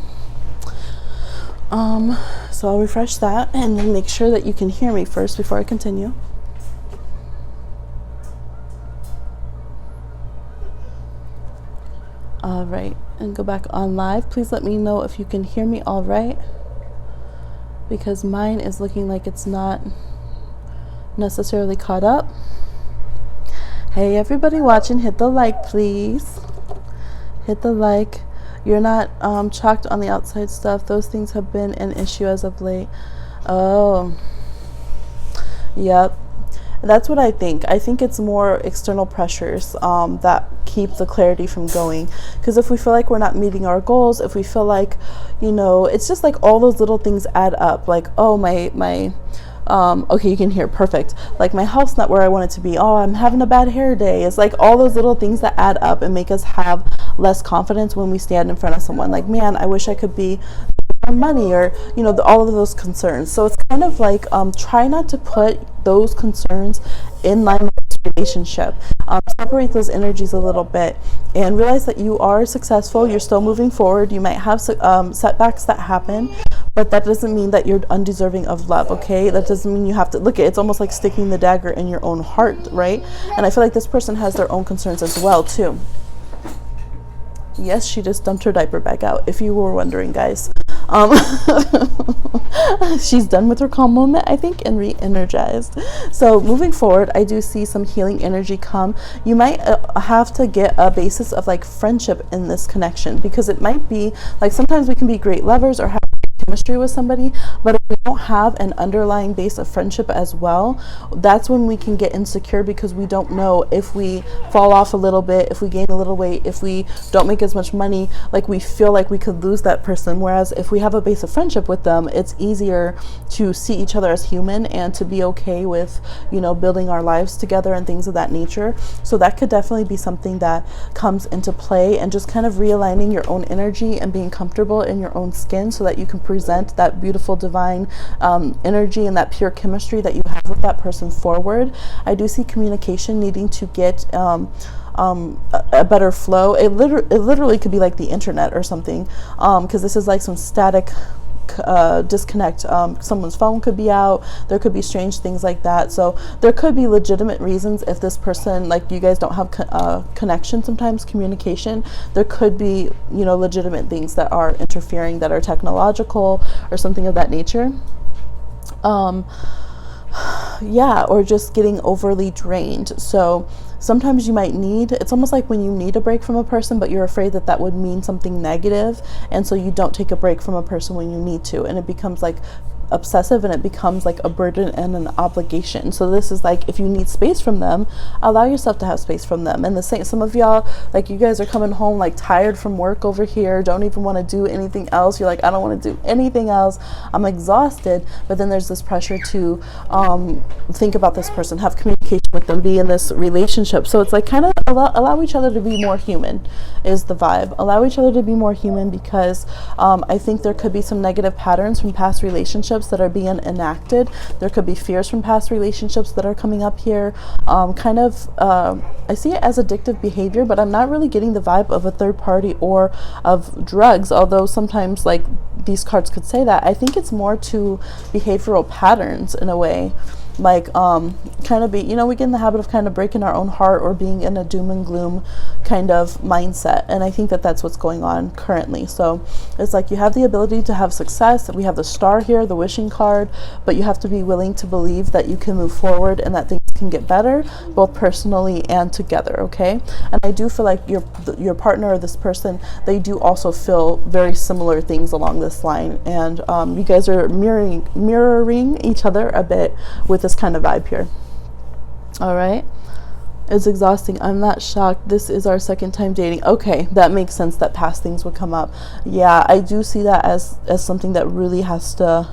So I'll refresh that and then make sure that you can hear me first before I continue. All right, and go back on live. Please let me know if you can hear me all right, because mine is looking like it's not necessarily caught up. Hey, everybody watching, hit the like, please. Hit the like. You're not chalked on the outside stuff. Those things have been an issue as of late. Oh, yep. That's what I think. I think it's more external pressures that keep the clarity from going. Because if we feel like we're not meeting our goals, if we feel like, you know, it's just like all those little things add up. Like, oh, my okay, you can hear, perfect. Like my health's not where I want it to be. Oh, I'm having a bad hair day. It's like all those little things that add up and make us have less confidence when we stand in front of someone. Like, man, I wish I could be more money, or, you know, all of those concerns. So it's kind of like try not to put those concerns in line with this relationship. Separate those energies a little bit and realize that you are successful. You're still moving forward. You might have setbacks that happen, but that doesn't mean that you're undeserving of love, okay? That doesn't mean you have to look at it. It's almost like sticking the dagger in your own heart, right? And I feel like this person has their own concerns as well, too. Yes, she just dumped her diaper bag out, if you were wondering, guys. She's done with her calm moment, I think, and re-energized. So moving forward, I do see some healing energy come. You might have to get a basis of like friendship in this connection, because it might be like sometimes we can be great lovers or have chemistry with somebody, but if we don't have an underlying base of friendship as well, that's when we can get insecure, because we don't know if we fall off a little bit, if we gain a little weight, if we don't make as much money, like we feel like we could lose that person. Whereas if we have a base of friendship with them, it's easier to see each other as human and to be okay with, you know, building our lives together and things of that nature. So that could definitely be something that comes into play, and just kind of realigning your own energy and being comfortable in your own skin so that you can present that beautiful divine energy and that pure chemistry that you have with that person forward. I do see communication needing to get a better flow. It literally could be like the internet or something, because this is like some static disconnect. Someone's phone could be out. There could be strange things like that. So there could be legitimate reasons if this person, like you guys don't have connection, sometimes communication, there could be, you know, legitimate things that are interfering, that are technological or something of that nature. Yeah, or just getting overly drained. So sometimes you might need, it's almost like when you need a break from a person, but you're afraid that that would mean something negative, and so you don't take a break from a person when you need to, and it becomes like obsessive, and it becomes like a burden and an obligation. So this is like, if you need space from them, allow yourself to have space from them. And the same, some of y'all, like you guys are coming home like tired from work over here, don't even want to do anything else. You're like, I don't want to do anything else, I'm exhausted. But then there's this pressure to think about this person, have communication communication with them, be in this relationship. So it's like kind of allow each other to be more human is the vibe. Allow each other to be more human, because I think there could be some negative patterns from past relationships that are being enacted. There could be fears from past relationships that are coming up here. I see it as addictive behavior, but I'm not really getting the vibe of a third party or of drugs, although sometimes like these cards could say that. I think it's more to behavioral patterns in a way, like kind of be, you know, we get in the habit of kind of breaking our own heart or being in a doom and gloom kind of mindset, and I think that that's what's going on currently. So it's like you have the ability to have success. We have the star here, the wishing card, but you have to be willing to believe that you can move forward and that things can get better, both personally and together. Okay, and I do feel like your partner or this person, they do also feel very similar things along this line, and you guys are mirroring each other a bit with this kind of vibe here. All right, it's exhausting. I'm not shocked. This is our second time dating. Okay, that makes sense that past things would come up. Yeah, I do see that as something that really has to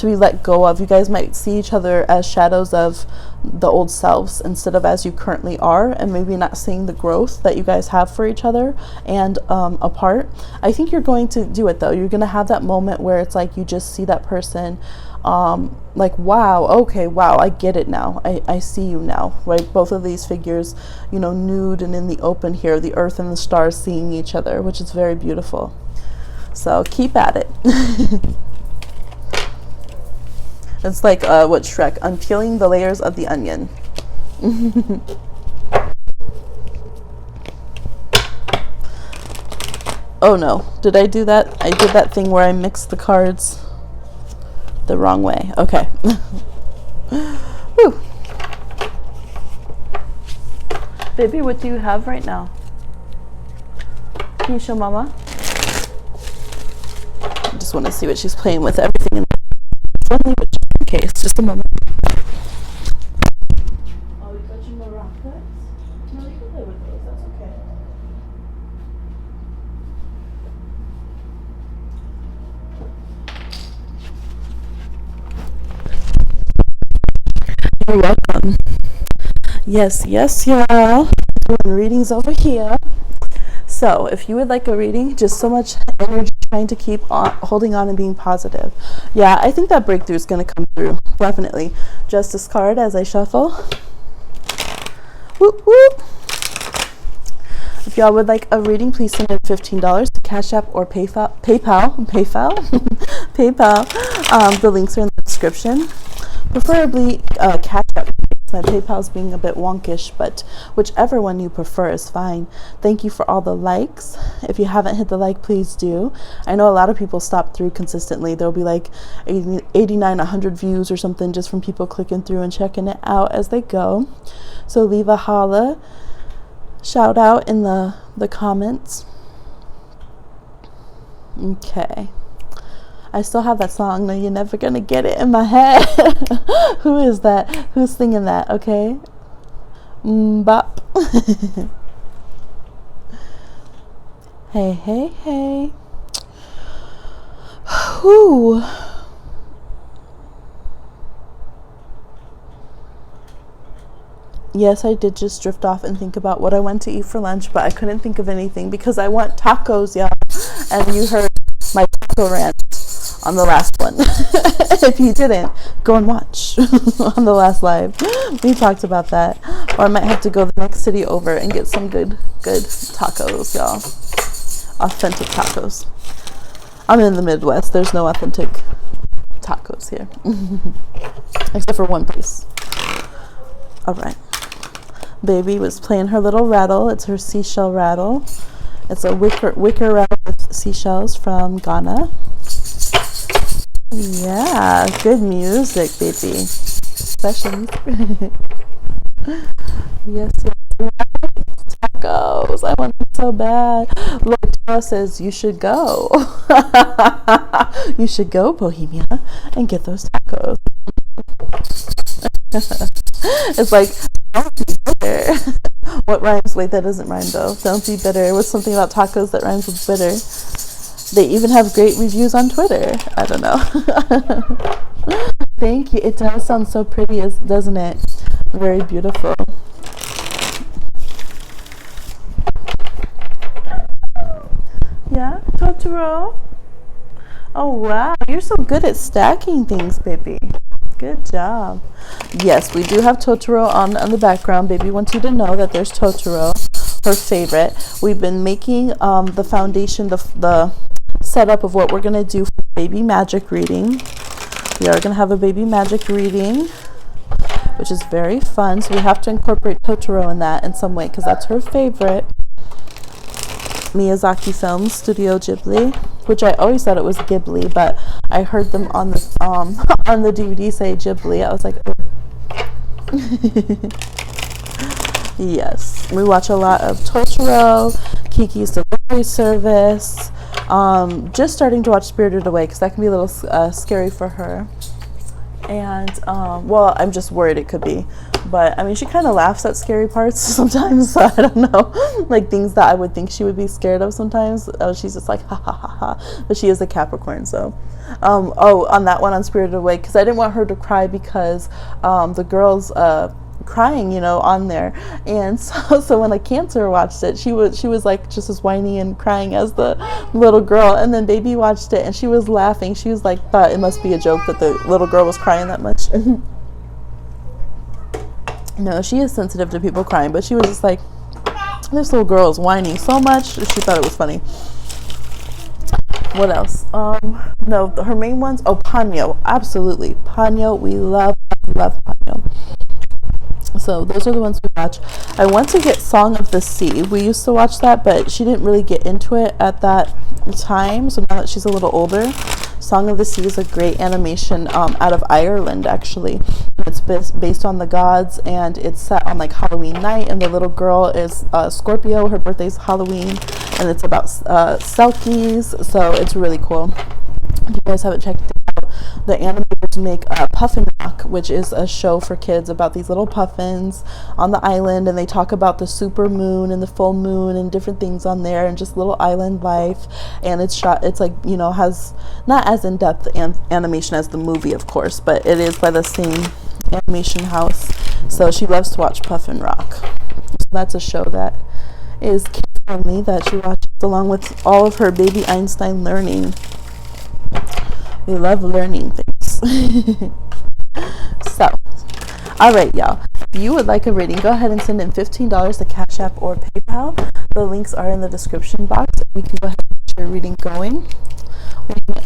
be let go of. You guys might see each other as shadows of the old selves instead of as you currently are, and maybe not seeing the growth that you guys have for each other and apart. I think you're going to do it though. You're going to have that moment where it's like you just see that person like, wow, okay, wow, I get it now. I see you now, right? Both of these figures, you know, nude and in the open here, the earth and the stars seeing each other, which is very beautiful. So keep at it. It's like what Shrek, unpeeling the layers of the onion. Oh no, did I do that? I did that thing where I mixed the cards the wrong way. Okay. Whew. Baby, what do you have right now? Can you show Mama? I just want to see what she's playing with. Everything in friendly, but just in case. Just a moment. Oh, you got your maracas? No, you can play with those. That's okay. You're welcome. Yes, y'all. Doing readings over here. So if you would like a reading, just so much energy trying to keep on holding on and being positive. Yeah, I think that breakthrough is going to come through. Definitely. Justice card as I shuffle. Whoop, whoop. If y'all would like a reading, please send in $15 to Cash App or PayPal. PayPal. The links are in the description. Preferably Cash App. My PayPal's being a bit wonkish, but whichever one you prefer is fine. Thank you for all the likes. If you haven't hit the like, please do. I know a lot of people stop through consistently. There'll be like 89, 100 views or something just from people clicking through and checking it out as they go. So leave a holla, shout out in the comments. Okay. I still have that song, No You're Never Gonna Get It, in my head. Who is that? Who's singing that? Okay. Bop. Hey. Whew. Yes, I did just drift off and think about what I went to eat for lunch, but I couldn't think of anything because I want tacos, y'all. And you heard my taco rant on the last one. If you didn't, go and watch on the last live. We talked about that. Or I might have to go the next city over and get some good tacos, y'all. Authentic tacos. I'm in the Midwest. There's no authentic tacos here. Except for one place. All right. Baby was playing her little rattle. It's her seashell rattle. It's a wicker rattle with seashells from Ghana. Yeah, good music, baby. Especially. Yes. Tacos. I want them so bad. Lord Tara says you should go. You should go, Bohemia, and get those tacos. It's like, don't be bitter. What rhymes? Wait, that doesn't rhyme though. Don't be bitter. It was something about tacos that rhymes with bitter. They even have great reviews on Twitter. I don't know. Thank you. It does sound so pretty, doesn't it? Very beautiful. Yeah, Totoro. Oh wow, you're so good at stacking things, baby. Good job. Yes, we do have Totoro on the background. Baby wants you to know that there's Totoro, her favorite. We've been making the foundation, the setup of what we're gonna do for baby magic reading. We are gonna have a baby magic reading, which is very fun. So we have to incorporate Totoro in that in some way because that's her favorite. Miyazaki Films, Studio Ghibli, which I always thought it was Ghibli, but I heard them on the on the DVD say Ghibli. I was like, oh. Yes, we watch a lot of Totoro, Kiki's Delivery Service. Just starting to watch Spirited Away because that can be a little scary for her. And well, I'm just worried it could be, but I mean, she kind of laughs at scary parts sometimes, so I don't know, like things that I would think she would be scared of sometimes. She's just like ha ha ha ha, but she is a Capricorn. So oh, on that one, on Spirited Away, because I didn't want her to cry because the girls crying, you know, on there. And so when a Cancer watched it, she was like just as whiny and crying as the little girl. And then baby watched it and she was laughing. She was like, thought it must be a joke that the little girl was crying that much. No, she is sensitive to people crying, but she was just like, this little girl is whining so much. She thought it was funny. What else? No, her main ones. Oh, Ponyo. Absolutely. Ponyo. We love Ponyo. So those are the ones we watch. I want to get Song of the Sea. We used to watch that, but she didn't really get into it at that time. So now that she's a little older, Song of the Sea is a great animation out of Ireland, actually. It's based on the gods, and it's set on like Halloween night, and the little girl is Scorpio. Her birthday's Halloween, and it's about selkies. So it's really cool. If you guys haven't checked it out, the animators make Puffin Rock, which is a show for kids about these little puffins on the island, and they talk about the super moon and the full moon and different things on there, and just little island life. And it's shot, it's like, you know, has not as in-depth animation as the movie, of course, but it is by the same animation house. So she loves to watch Puffin Rock. So that's a show that is kid-friendly that she watches along with all of her baby Einstein learning. We love learning things. So, all right, y'all. If you would like a reading, go ahead and send in $15 to Cash App or PayPal. The links are in the description box. We can go ahead and get your reading going.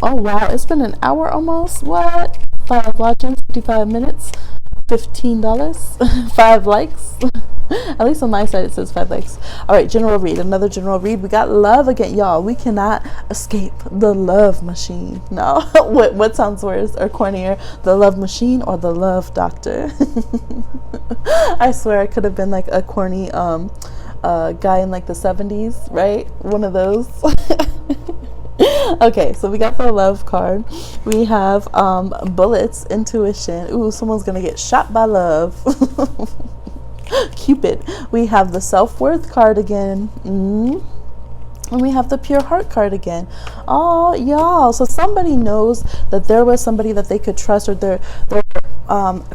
Oh, wow. It's been an hour almost. What? 5 watching, 55 minutes, $15, 5 likes. At least on my side it says 5 likes. All right, general read. Another general read. We got love again, y'all. We cannot escape the love machine. No, what sounds worse or cornier, the love machine or the love doctor? I swear I could have been like a corny guy in like the 70s, right? One of those. Okay, so we got the love card. We have bullets, intuition. Ooh, someone's gonna get shot by love. Cupid. We have the self-worth card again. And we have the pure heart card again. Oh, y'all. So somebody knows that there was somebody that they could trust, or they're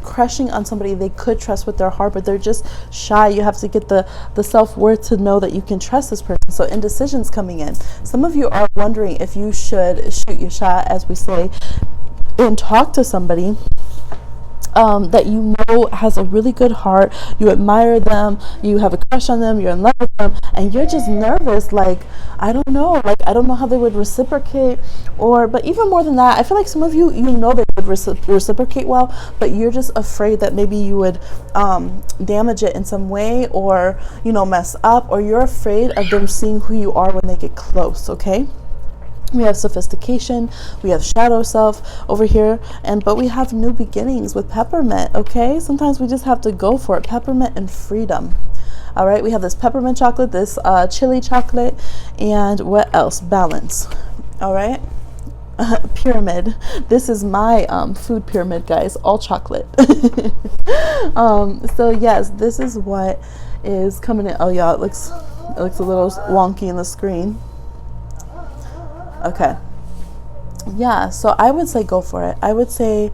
crushing on somebody they could trust with their heart, but they're just shy. You have to get the self-worth to know that you can trust this person. So indecision's coming in. Some of you are wondering if you should shoot your shot, as we say, and talk to somebody that you know has a really good heart. You admire them, you have a crush on them, you're in love with them, and you're just nervous, like I don't know how they would reciprocate. But even more than that, I feel like some of you know they would reciprocate well, but you're just afraid that maybe you would damage it in some way, or mess up, or you're afraid of them seeing who you are when they get close. Okay, we have sophistication, we have shadow self over here, but we have new beginnings with peppermint. Okay, sometimes we just have to go for it. Peppermint and freedom. All right, we have this peppermint chocolate, this chili chocolate, and what else? Balance. All right. Pyramid. This is my food pyramid, guys. All chocolate. So yes, this is what is coming in. Oh yeah, it looks a little wonky in the screen. Okay, yeah, so I would say go for it. I would say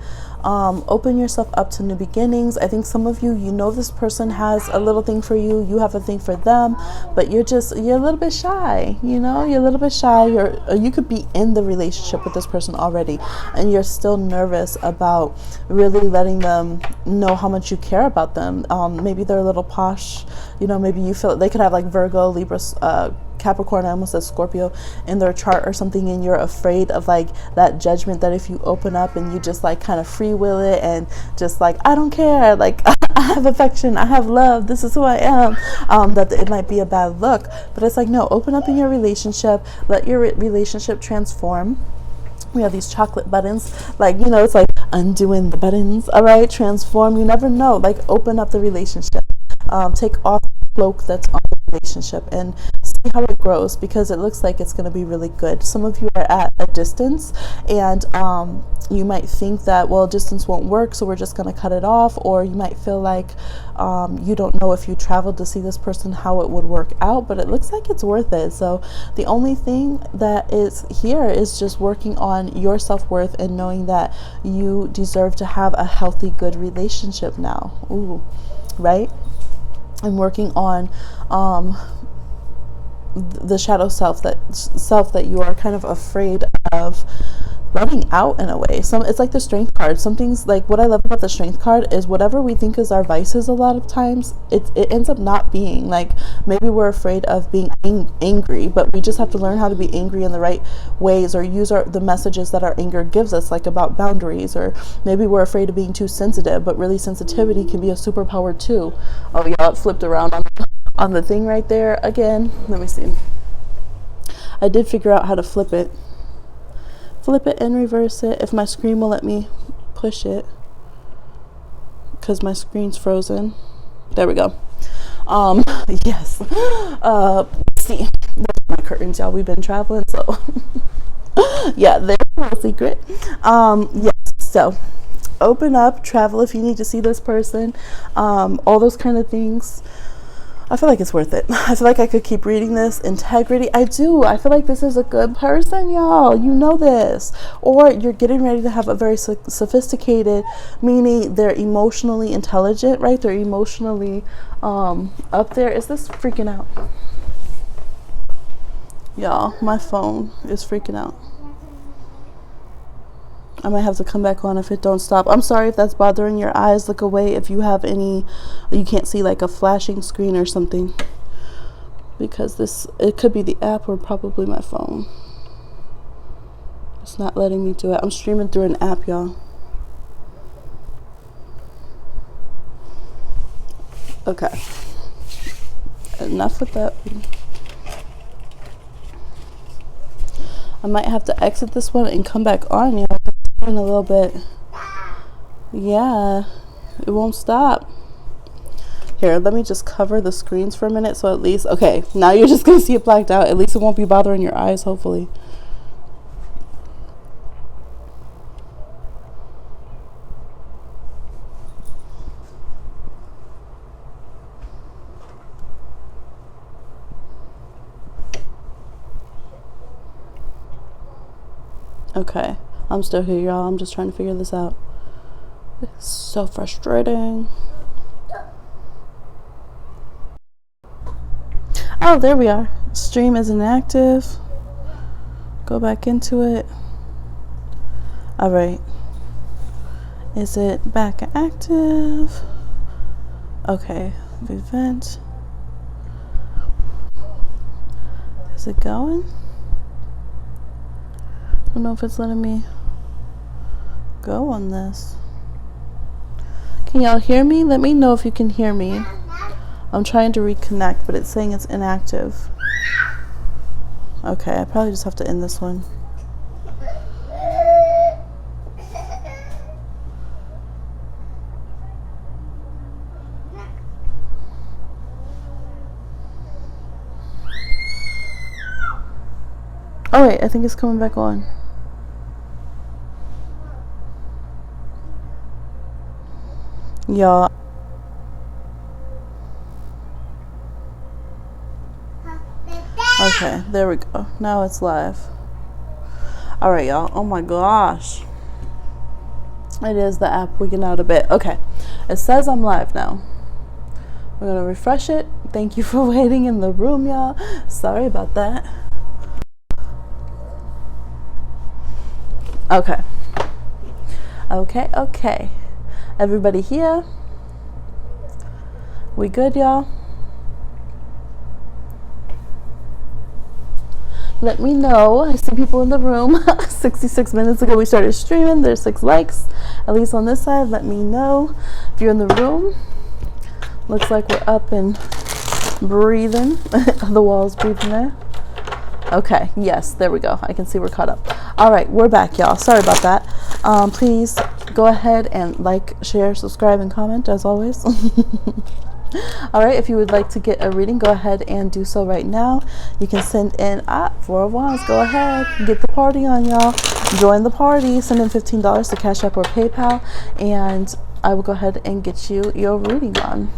Open yourself up to new beginnings. I think some of you, you know, this person has a little thing for you, you have a thing for them, but you're a little bit shy, you know, you're a little bit shy. You could be in the relationship with this person already, and you're still nervous about really letting them know how much you care about them. Maybe they're a little posh, you know, maybe you feel they could have like Virgo, Libra, Capricorn, I almost said Scorpio in their chart or something, and you're afraid of like that judgment that if you open up and you just like kind of free will it and just like, I don't care, like I have affection, I have love, this is who I am, that it might be a bad look. But it's like, no, open up in your relationship, let your relationship transform. We have these chocolate buttons, like, you know, it's like undoing the buttons. All right, transform. You never know, like open up the relationship, take off the cloak that's on the relationship and see how it grows, because it looks like it's going to be really good. Some of you are at a distance, and you might think that, well, distance won't work, so we're just going to cut it off. Or you might feel like you don't know if you traveled to see this person how it would work out, but it looks like it's worth it. So the only thing that is here is just working on your self-worth and knowing that you deserve to have a healthy, good relationship now. Ooh, right? And working on the shadow self that you are kind of afraid of letting out in a way. It's like the strength card. Some things, like what I love about the strength card is whatever we think is our vices, a lot of times it ends up not being. Like maybe we're afraid of being angry, but we just have to learn how to be angry in the right ways, or use the messages that our anger gives us, like about boundaries. Or maybe we're afraid of being too sensitive, but really sensitivity can be a superpower too. Oh yeah, it flipped around on the thing right there again. Let me see. I did figure out how to flip it and reverse it, if my screen will let me push it, because my screen's frozen. There we go. Yes. Let's see. There's my curtains, y'all. We've been traveling, so yeah, there's no secret. Yes. So open up, travel if you need to see this person, all those kind of things. I feel like it's worth it. I feel like I could keep reading this. Integrity. I do. I feel like this is a good person, y'all. You know this. Or you're getting ready to have a very sophisticated, meaning they're emotionally intelligent, right? They're emotionally up there. Is this freaking out? Y'all, my phone is freaking out. I might have to come back on if it don't stop. I'm sorry if that's bothering your eyes. Look away if you have any, you can't see like a flashing screen or something, because it could be the app or probably my phone. It's not letting me do it. I'm streaming through an app, y'all. Okay. Enough with that. I might have to exit this one and come back on, y'all. In a little bit. Yeah, it won't stop. Here, let me just cover the screens for a minute, so at least, okay, now you're just gonna see it blacked out. At least it won't be bothering your eyes, hopefully. Okay, I'm still here, y'all. I'm just trying to figure this out. It's so frustrating. Oh, there we are. Stream is inactive. Go back into it. All right. Is it back active? Okay. Event. Is it going? I don't know if it's letting me go on this. Can y'all hear me? Let me know if you can hear me. I'm trying to reconnect, but it's saying it's inactive. Okay, I probably just have to end this one. Oh wait, I think it's coming back on. Y'all. Okay, there we go. Now it's live. All right, y'all. Oh my gosh. It is the app wigging out a bit. Okay, it says I'm live now. We're gonna refresh it. Thank you for waiting in the room, y'all. Sorry about that. Okay. Okay. Everybody here? We good, y'all? Let me know. I see people in the room. 66 minutes ago we started streaming. There's 6 likes, at least on this side. Let me know if you're in the room. Looks like we're up and breathing. The wall's breathing there. Okay, yes, there we go. I can see we're caught up. All right, we're back, y'all. Sorry about that. Please go ahead and like, share, subscribe, and comment as always. All right, if you would like to get a reading, go ahead and do so right now. You can send in 4 of Wands. Go ahead, get the party on, y'all. Join the party. Send in $15 to Cash App or PayPal, and I will go ahead and get you your reading on.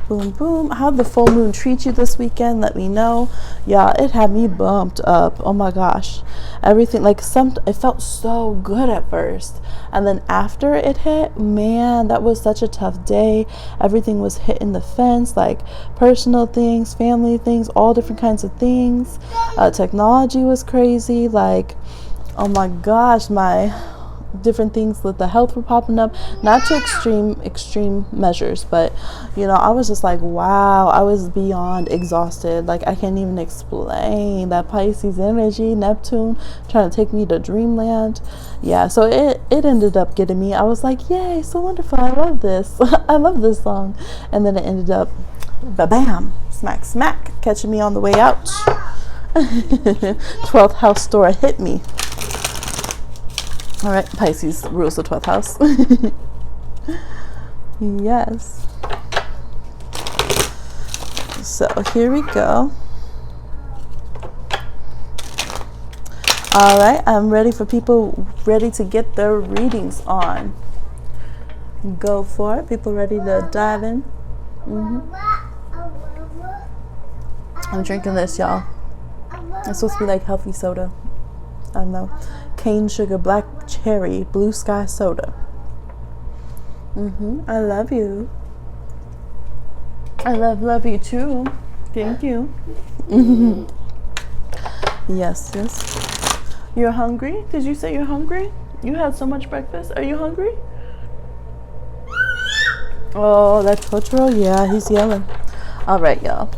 Boom, boom. How'd the full moon treat you this weekend? Let me know. Yeah, it had me bumped up. Oh my gosh. Everything, like it felt so good at first. And then after it hit, man, that was such a tough day. Everything was hitting the fence, like personal things, family things, all different kinds of things. Technology was crazy. Like, oh my gosh, my different things with the health were popping up, not to extreme measures, but you know, I was just like, wow, I was beyond exhausted. Like, I can't even explain that Pisces energy, Neptune trying to take me to dreamland. Yeah, so it ended up getting me. I was like, yay, so wonderful, I love this. I love this song. And then it ended up bam, smack catching me on the way out. 12th house store hit me. All right, Pisces rules the 12th house. Yes. So here we go. All right, I'm ready for people ready to get their readings on. Go for it. People ready to dive in. I'm drinking this, y'all. It's supposed to be like healthy soda. I don't know. Cane sugar, black cherry, blue sky soda. I love you. I love you too. Thank you. Yes. You're hungry? Did you say you're hungry? You had so much breakfast. Are you hungry? Oh, that Totoro? Yeah, he's yelling. All right, y'all.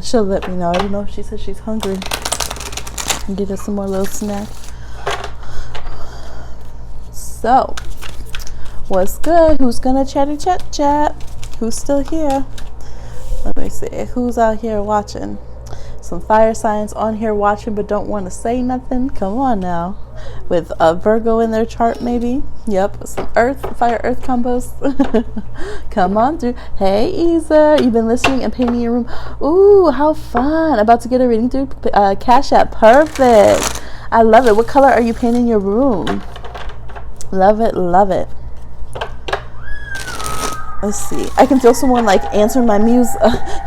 She'll let me know. I don't know if she says she's hungry. Get her some more little snack. So, what's good? Who's gonna chat? Who's still here? Let me see. Who's out here watching? Some fire signs on here watching but don't want to say nothing. Come on now. With a Virgo in their chart, maybe. Yep. Some fire earth combos. Come on through. Hey, Isa. You've been listening and painting your room. Ooh, how fun. About to get a reading through Cash App. Perfect. I love it. What color are you painting your room? Love it. Let's see. I can feel someone like answer my muse.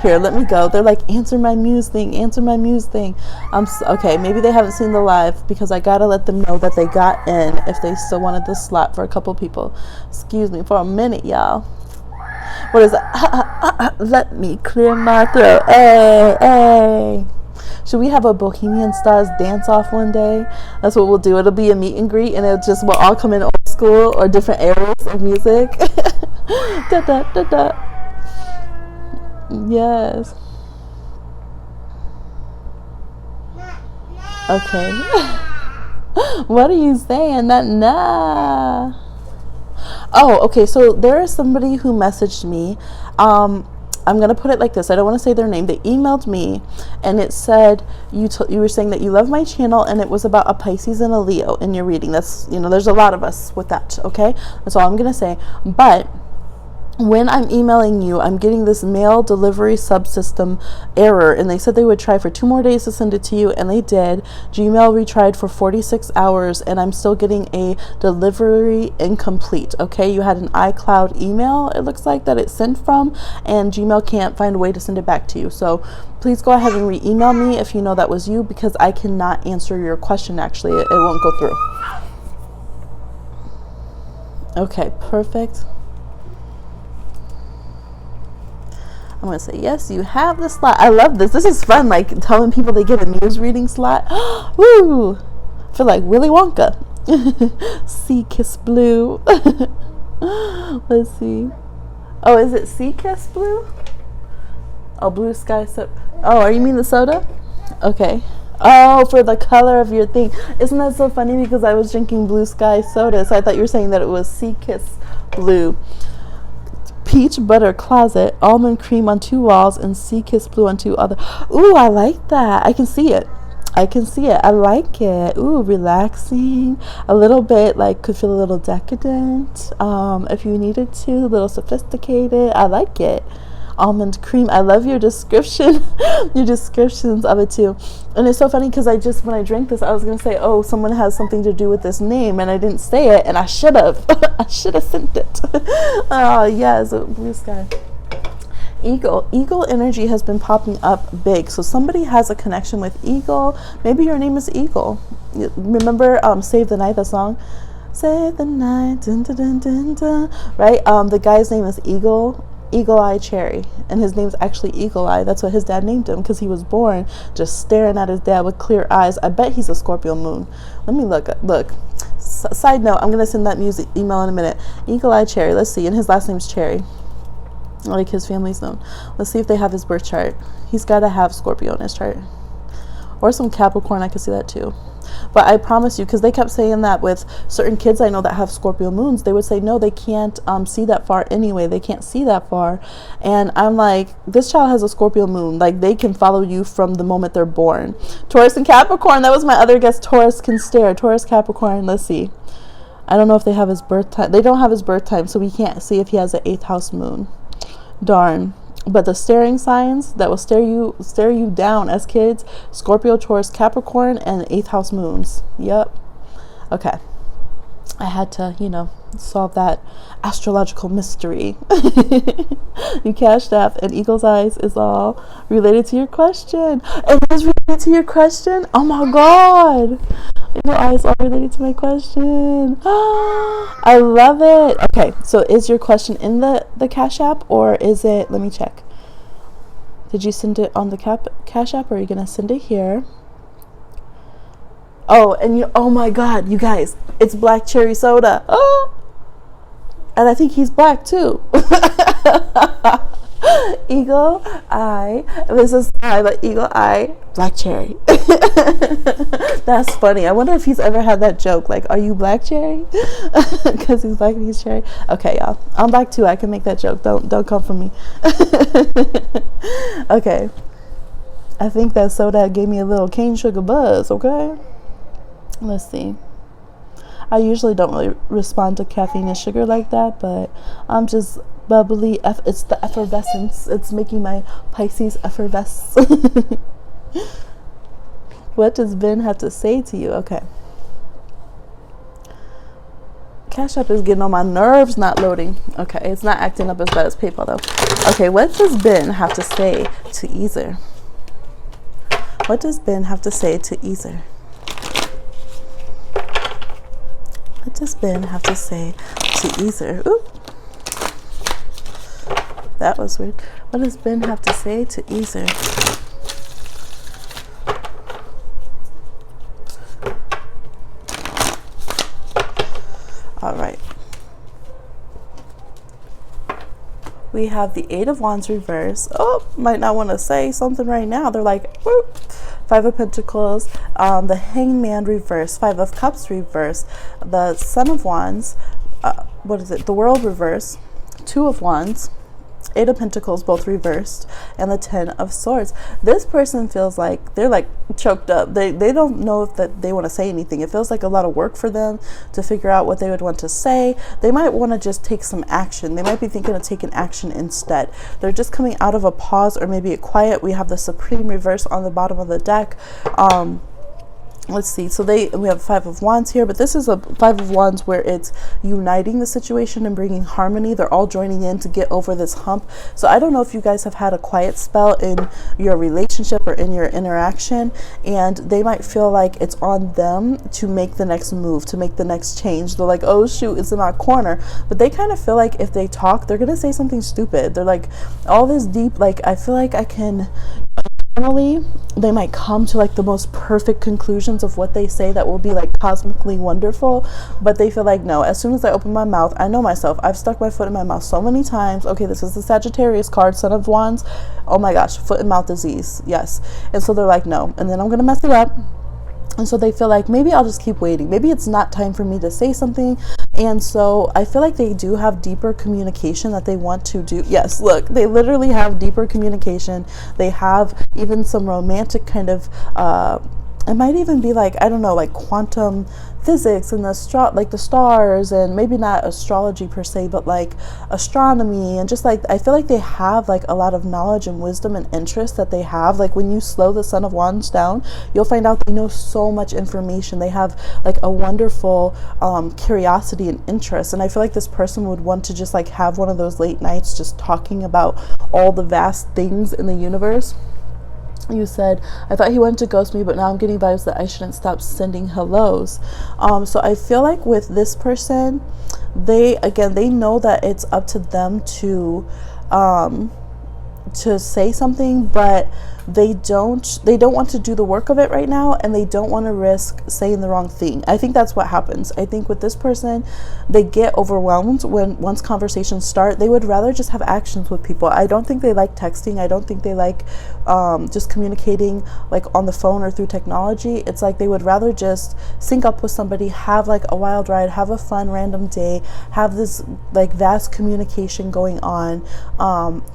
Here, let me go. They're like, answer my muse thing. Okay, maybe they haven't seen the live because I gotta let them know that they got in if they still wanted this slot for a couple people. Excuse me for a minute, y'all. What is that? Let me clear my throat. Hey. Should we have a Bohemian Stars dance off one day? That's what we'll do. It'll be a meet and greet, and we'll all come in old school or different eras of music. Da. Yes. Okay. What are you saying? Nah. Oh, okay. So there is somebody who messaged me. I'm going to put it like this. I don't want to say their name. They emailed me and it said, you were saying that you love my channel and it was about a Pisces and a Leo in your reading. That's, there's a lot of us with that. Okay. That's all I'm going to say. But when I'm emailing you, I'm getting this mail delivery subsystem error, and they said they would try for 2 more days to send it to you, and they did. Gmail retried for 46 hours, and I'm still getting a delivery incomplete. Okay, you had an iCloud email, it looks like, that it sent from, and Gmail can't find a way to send it back to you. So please go ahead and re-email me if you know that was you, because I cannot answer your question. Actually, it won't go through. Okay, perfect. I'm gonna say yes, you have the slot. I love this. This is fun, like telling people they get a news reading slot. Woo! I feel like Willy Wonka. Sea Kiss Blue. Let's see. Oh, is it Sea Kiss Blue? Oh, Blue Sky soda. Oh, you mean the soda? Okay. Oh, for the color of your thing. Isn't that so funny? Because I was drinking Blue Sky soda, so I thought you were saying that it was Sea Kiss Blue. Peach butter closet, almond cream on 2 walls, and Sea Kiss Blue on 2 other. Ooh, I like that. I can see it. I can see it. I like it. Ooh, relaxing. A little bit, like, could feel a little decadent. If you needed to, a little sophisticated. I like it. Almond cream. I love your description. Your descriptions of it too. And it's so funny because when I drank this, I was gonna say, oh, someone has something to do with this name, and I didn't say it, and I should have. I should have sent it. Oh yes, Blue Sky. Eagle energy has been popping up big, so somebody has a connection with Eagle. Maybe your name is Eagle. Remember Save the Night, the song? Save the night, dun, dun, dun, dun, dun. Right? The guy's name is Eagle Eye Cherry, and his name's actually Eagle Eye. That's what his dad named him, because he was born just staring at his dad with clear eyes. I bet he's a Scorpio moon. Let me look. Side note, I'm gonna send that music email in a minute. Eagle Eye Cherry. Let's see, and his last name's Cherry, like his family's known. Let's see if they have his birth chart. He's got to have Scorpio in his chart, or some Capricorn. I could see that too. But I promise you, because they kept saying that with certain kids I know that have Scorpio moons, they would say no, they can't see that far anyway. They can't see that far. And I'm like, this child has a Scorpio moon. Like, they can follow you from the moment they're born. Taurus and Capricorn. That was my other guess. Taurus can stare. Taurus, Capricorn. Let's see. I don't know if they have his birth time. They don't have his birth time, so we can't see if he has an 8th house moon. Darn. But the staring signs that will stare you down as kids: Scorpio, Taurus, Capricorn, and 8th house moons. Yep. Okay. I had to, solve that astrological mystery. You cashed app, and Eagle's Eyes is all related to your question. It is related to your question? Oh my God. Eagle Eyes all related to my question. I love it. Okay, so is your question in the Cash App, or is it, let me check. Did you send it on the Cash App, or are you going to send it here? Oh, and oh my God, you guys, it's black cherry soda. Oh, and I think he's black too. Eagle Eye. This is Eagle Eye, black cherry. That's funny. I wonder if he's ever had that joke, like, are you black cherry? Because he's black and he's cherry. Okay, y'all, I'm black too. I can make that joke. Don't come for me. Okay, I think that soda gave me a little cane sugar buzz. Okay, let's see. I usually don't really respond to caffeine and sugar like that, but I'm just bubbly. It's the effervescence. It's making my Pisces effervesce. What does Ben have to say to you? Okay. Cash App is getting on my nerves not loading. Okay, it's not acting up as bad as PayPal though. Okay, what does Ben have to say to Easer? What does Ben have to say to Easer? What does Ben have to say to Easer? Oop. That was weird. What does Ben have to say to Easer? All right. We have the 8 of Wands reverse. Oh, might not want to say something right now. They're like, whoop. 5 of Pentacles, the Hangman reverse, 5 of Cups reverse, the Son of Wands, what is it? The World reverse, 2 of Wands, 8 of Pentacles, both reversed, and the 10 of Swords. This person feels like they're like choked up. They don't know if that they want to say anything. It feels like a lot of work for them to figure out what they would want to say. They might want to just take some action. They might be thinking of taking action instead. They're just coming out of a pause or maybe a quiet. We have the Supreme reverse on the bottom of the deck. let's see, so we have Five of Wands here, but this is a Five of Wands where it's uniting the situation and bringing harmony. They're all joining in to get over this hump. So I don't know if you guys have had a quiet spell in your relationship or in your interaction, and they might feel like it's on them to make the next move, to make the next change. They're like, oh shoot, it's in my corner. But they kind of feel like if they talk, they're gonna say something stupid. They're like, all this deep, like, I feel like I can, finally, they might come to like the most perfect conclusions of what they say that will be like cosmically wonderful, but they feel like, no, as soon as I open my mouth, I know myself, I've stuck my foot in my mouth so many times. Okay, this is the Sagittarius card, Son of Wands. Oh my gosh, foot and mouth disease, yes. And so they're like, no, and then I'm gonna mess it up. And so they feel like, maybe I'll just keep waiting. Maybe it's not time for me to say something. And so I feel like they do have deeper communication that they want to do. Yes, look, they literally have deeper communication. They have even some romantic kind of, it might even be like, I don't know, like quantum physics and like the stars, and maybe not astrology per se, but like astronomy, and just like, I feel like they have like a lot of knowledge and wisdom and interest that they have. Like when you slow the Son of Wands down, you'll find out they know so much information. They have like a wonderful curiosity and interest, and I feel like this person would want to just like have one of those late nights just talking about all the vast things in the universe. You said, I thought he wanted to ghost me, but now I'm getting vibes that I shouldn't stop sending hellos. So I feel like with this person, they know that it's up to them to say something, but they don't want to do the work of it right now, and they don't want to risk saying the wrong thing. I think that's what happens. I think with this person, they get overwhelmed once conversations start. They would rather just have actions with people. I don't think they like texting. I don't think they like just communicating like on the phone or through technology. It's like they would rather just sync up with somebody, have like a wild ride, have a fun random day, have this like vast communication going on,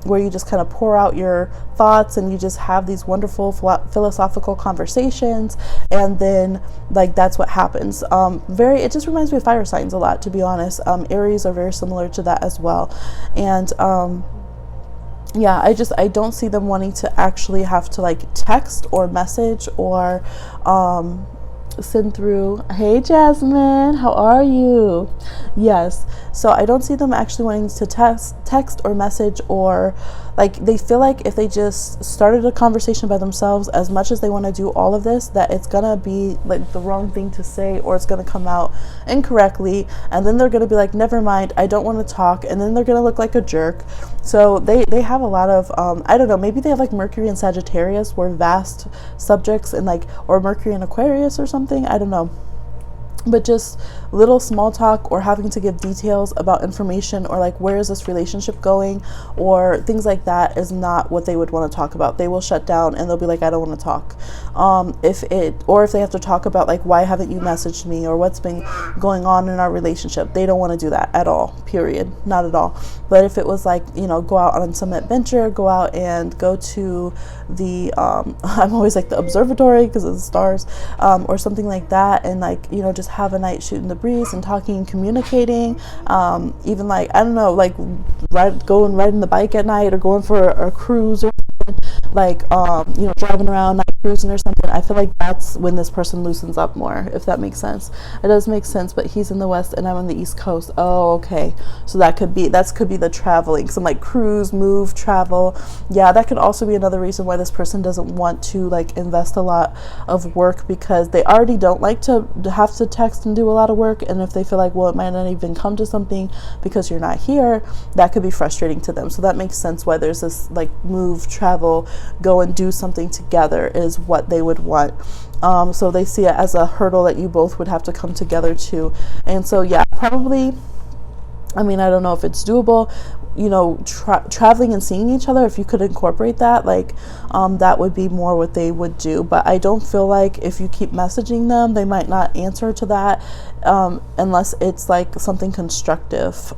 where you just kind of pour out your thoughts and you just have these wonderful philosophical conversations, and then like that's what happens. It just reminds me of fire signs a lot, to be honest. Aries are very similar to that as well. And yeah, I don't see them wanting to actually have to like text or message or send through, hey Jasmine, how are you? Yes, so I don't see them actually wanting to text or message, or like they feel like if they just started a conversation by themselves, as much as they want to do all of this, that it's gonna be like the wrong thing to say, or it's gonna come out incorrectly, and then they're gonna be like, never mind, I don't want to talk, and then they're gonna look like a jerk. So they have a lot of I don't know, maybe they have like Mercury and Sagittarius, were vast subjects, and like, or Mercury and Aquarius or something, I don't know. But just little small talk, or having to give details about information, or like, where is this relationship going, or things like that, is not what they would want to talk about. They will shut down and they'll be like, I don't want to talk. If they have to talk about like, why haven't you messaged me, or what's been going on in our relationship, they don't want to do that at all, period, not at all. But if it was like, you know, go out on some adventure, go out and go to the I'm always like the observatory because of the stars, or something like that, and like, you know, just have a night shooting the breeze and talking and communicating. Even like, I don't know, like going riding the bike at night, or going for a cruise, or like you know, driving around, night cruising or something. I feel like that's when this person loosens up more, if that makes sense. It does make sense, but he's in the west and I'm on the east coast. Oh, okay, so that could be the traveling, some like cruise, move, travel. Yeah, that could also be another reason why this person doesn't want to like invest a lot of work, because they already don't like to have to text and do a lot of work, and if they feel like, well, it might not even come to something because you're not here, that could be frustrating to them. So that makes sense why there's this like move, travel, go and do something together is what they would want. So they see it as a hurdle that you both would have to come together to. And so yeah, probably, I mean, I don't know if it's doable, you know, traveling and seeing each other, if you could incorporate that, like that would be more what they would do. But I don't feel like if you keep messaging them, they might not answer to that, unless it's like something constructive,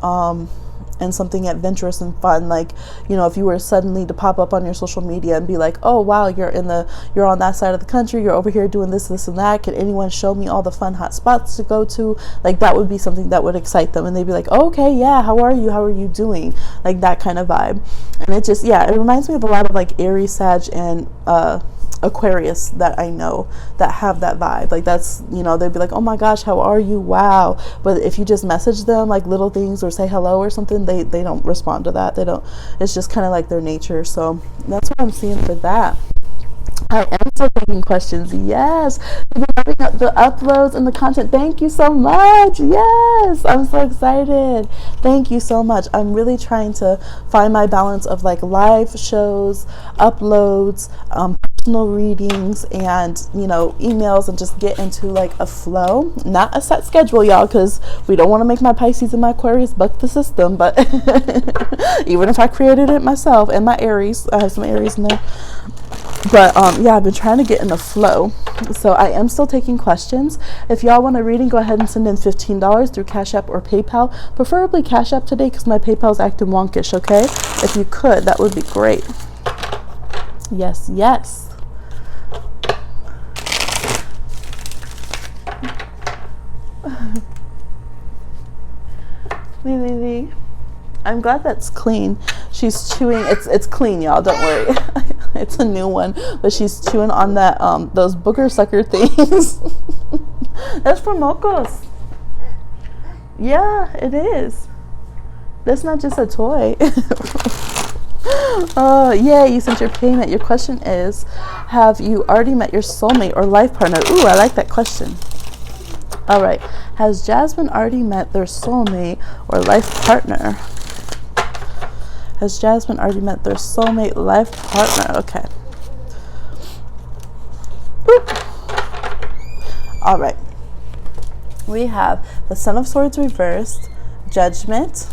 and something adventurous and fun. Like, you know, if you were suddenly to pop up on your social media and be like, oh wow, you're on that side of the country, you're over here doing this and that, can anyone show me all the fun hot spots to go to? Like, that would be something that would excite them, and they'd be like, oh, okay, yeah, how are you doing, like that kind of vibe. And it just, yeah, it reminds me of a lot of like Aries, Sag, and Aquarius that I know that have that vibe. Like that's, you know, they'd be like, oh my gosh, how are you? Wow. But if you just message them like little things or say hello or something, they don't respond to that. They don't, it's just kind of like their nature. So that's what I'm seeing for that. I am still taking questions. Yes. You've been having the uploads and the content. Thank you so much. Yes. I'm so excited. Thank you so much. I'm really trying to find my balance of like live shows, uploads, personal readings, and, you know, emails, and just get into like a flow. Not a set schedule, y'all, because we don't want to make my Pisces and my Aquarius buck the system. But even if I created it myself, and my Aries, I have some Aries in there. But yeah, I've been trying to get in a flow. So I am still taking questions. If y'all want a reading, go ahead and send in $15 through Cash App or PayPal. Preferably Cash App today because my PayPal's acting wonkish, okay? If you could, that would be great. Yes, yes. Lily. I'm glad that's clean. She's chewing. It's clean, y'all. Don't worry. It's a new one, but she's chewing on that those booger sucker things. That's for mocos. Yeah, it is. That's not just a toy. Oh, yeah, you sent your payment. Your question is, have you already met your soulmate or life partner? Ooh, I like that question. All right. Has Jasmine already met their soulmate or life partner? Has Jasmine already met their soulmate life partner? Okay. Boop. All right. We have the Son of Swords reversed, Judgment,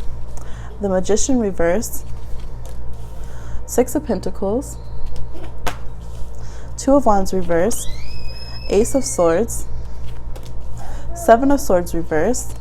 the Magician reversed, Six of Pentacles, Two of Wands reversed, Ace of Swords, Seven of Swords reversed,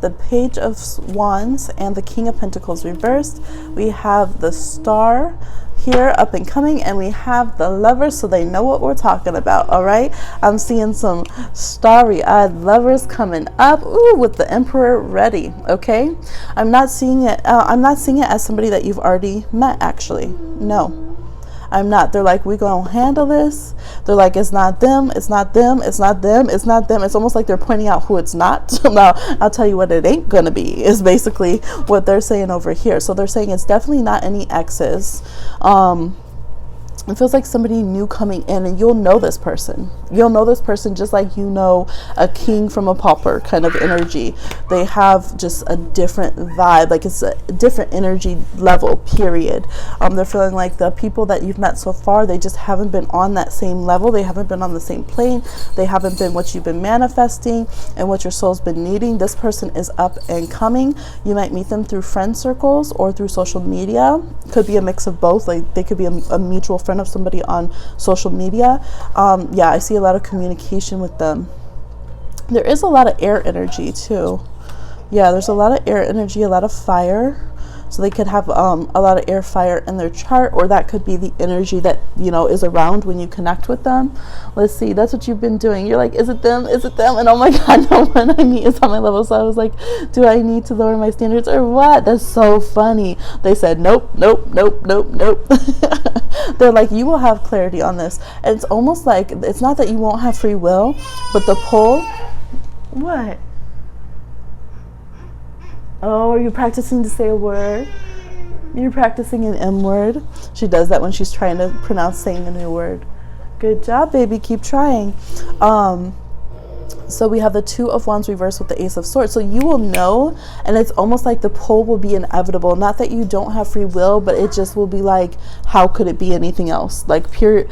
the Page of Wands, and the King of Pentacles reversed. We have the Star here up and coming, and we have the Lovers, so they know what we're talking about. All right, I'm seeing some starry-eyed lovers coming up. Ooh, with the Emperor ready. Okay, I'm not seeing it as somebody that you've already met, actually. No, I'm not. They're like, we're going to handle this. They're like, it's not them, it's not them, it's not them, it's not them. It's almost like they're pointing out who it's not. Now, I'll tell you what it ain't going to be, is basically what they're saying over here. So they're saying it's definitely not any exes. It feels like somebody new coming in, and you'll know this person. You'll know this person just like you know a king from a pauper kind of energy. They have just a different vibe, like it's a different energy level, period. They're feeling like the people that you've met so far, they just haven't been on that same level. They haven't been on the same plane. They haven't been what you've been manifesting and what your soul's been needing. This person is up and coming. You might meet them through friend circles or through social media. Could be a mix of both. Like they could be a mutual friend of somebody on social media. Yeah, I see a lot of communication with them. There is a lot of air energy too. Yeah, there's a lot of air energy, a lot of fire. So they could have a lot of air, fire in their chart, or that could be the energy that, you know, is around when you connect with them. Let's see, that's what you've been doing. You're like, is it them? Is it them? And oh my God, no one I meet is on my level. So I was like, do I need to lower my standards or what? That's so funny. They said, nope, nope, nope, nope, nope. They're like, you will have clarity on this. And it's almost like, it's not that you won't have free will, but the pull. What? Oh, are you practicing to say a word? You're practicing an M word. She does that when she's trying to pronounce saying a new word. Good job, baby. Keep trying. So we have the Two of Wands reversed with the Ace of Swords. So you will know, and it's almost like the pull will be inevitable. Not that you don't have free will, but it just will be like, how could it be anything else? Like period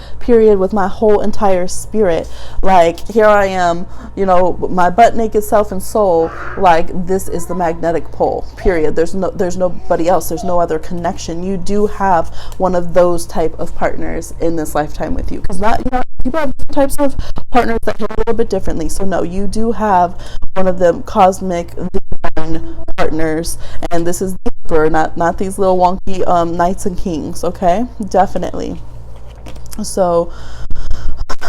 with my whole entire spirit. Like here I am, you know, my butt naked self and soul. Like this is the magnetic pull. Period. There's nobody else. There's no other connection. You do have one of those type of partners in this lifetime with you. Because not, you know, people have types of partners that hit a little bit differently. So no, you do have one of the cosmic divine partners, and this is deeper, not these little wonky knights and kings. Okay, definitely. So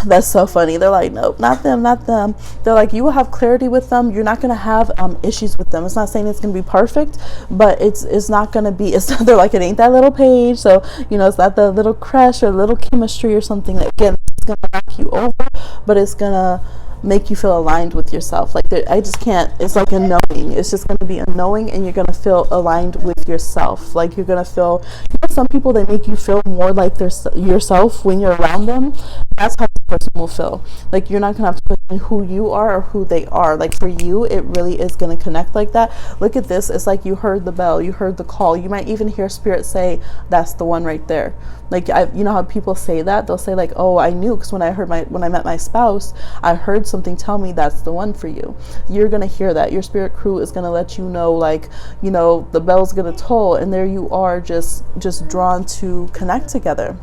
That's so funny. They're like, nope, not them, not them. They're like, you will have clarity with them. You're not going to have issues with them. It's not saying it's going to be perfect, but it's not going to be, they're like, it ain't that little page. So, it's not the little crush or little chemistry or something. Again, it's going to knock you over, but it's going to make you feel aligned with yourself. Like, I just can't, it's like a knowing. It's just going to be a knowing, and you're going to feel aligned with yourself. Like, you're going to feel, some people, they make you feel more like yourself when you're around them. That's how the person will feel. Like, you're not going to have to question who you are or who they are. Like, for you, it really is going to connect like that. Look at this. It's like you heard the bell, you heard the call. You might even hear spirit say, that's the one right there. Like, you know how people say that? They'll say like, oh, I knew, because when I met my spouse, I heard something tell me that's the one for you. You're going to hear that. Your spirit crew is going to let you know, like, the bell's going to toll, and there you are, just drawn to connect together.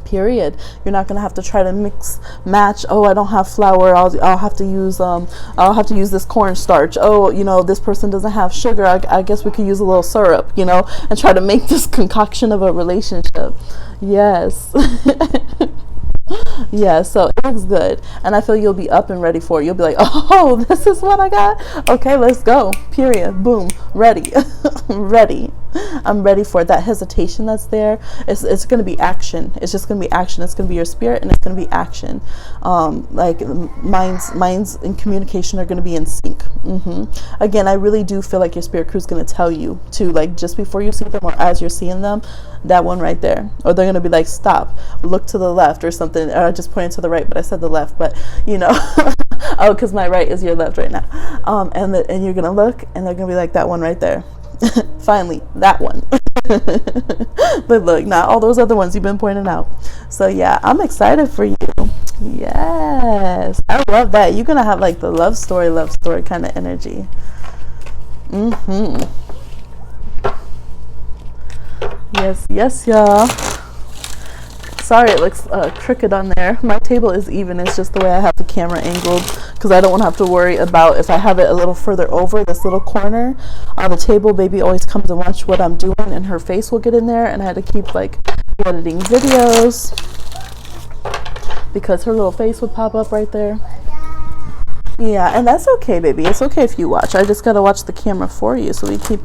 Period. You're not going to have to try to mix match. Oh, I don't have flour. I'll have to use this cornstarch. Oh, this person doesn't have sugar. I guess we could use a little syrup, and try to make this concoction of a relationship. Yes. Yeah, so it looks good, and I feel you'll be up and ready for it. You'll be like, oh, this is what I got. Okay, let's go. Period. Boom. Ready. Ready. I'm ready for it. That hesitation that's there, it's going to be action. It's just going to be action. It's going to be your spirit, and it's going to be action. Like, minds and communication are going to be in sync. Again, I really do feel like your spirit crew is going to tell you to, like, just before you see them or as you're seeing them, that one right there. Or they're going to be like, stop, look to the left or something. Or I just pointed to the right, but I said the left, but oh, because my right is your left right now. And you're going to look, and they're going to be like, that one right there. Finally, that one. But look, not all those other ones you've been pointing out. So yeah, I'm excited for you. Yes, I love that. You're going to have like the love story kind of energy. Yes, y'all. Sorry, it looks crooked on there. My table is even. It's just the way I have the camera angled, because I don't want to have to worry about if I have it a little further over this little corner on the table. Baby always comes and watch what I'm doing, and her face will get in there, and I had to keep like editing videos because her little face would pop up right there. Yeah, and that's okay, baby. It's okay if you watch. I just gotta watch the camera for you, so we keep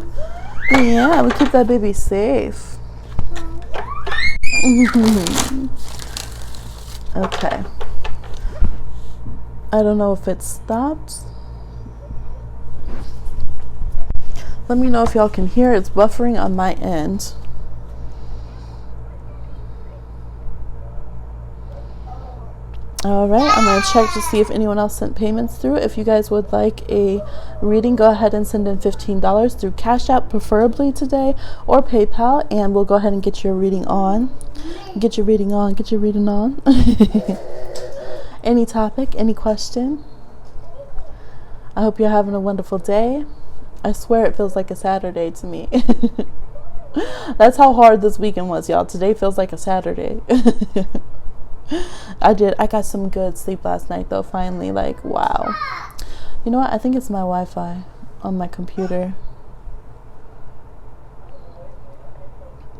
that baby safe. Okay. I don't know if it stopped. Let me know if y'all can hear. It's buffering on my end. All right, I'm going to check to see if anyone else sent payments through. If you guys would like a reading, go ahead and send in $15 through Cash App, preferably today, or PayPal, and we'll go ahead and get your reading on. Get your reading on. Any topic, any question? I hope you're having a wonderful day. I swear it feels like a Saturday to me. That's how hard this weekend was, y'all. Today feels like a Saturday. I got some good sleep last night though, finally. Like, wow. You know what? I think it's my Wi-Fi on my computer.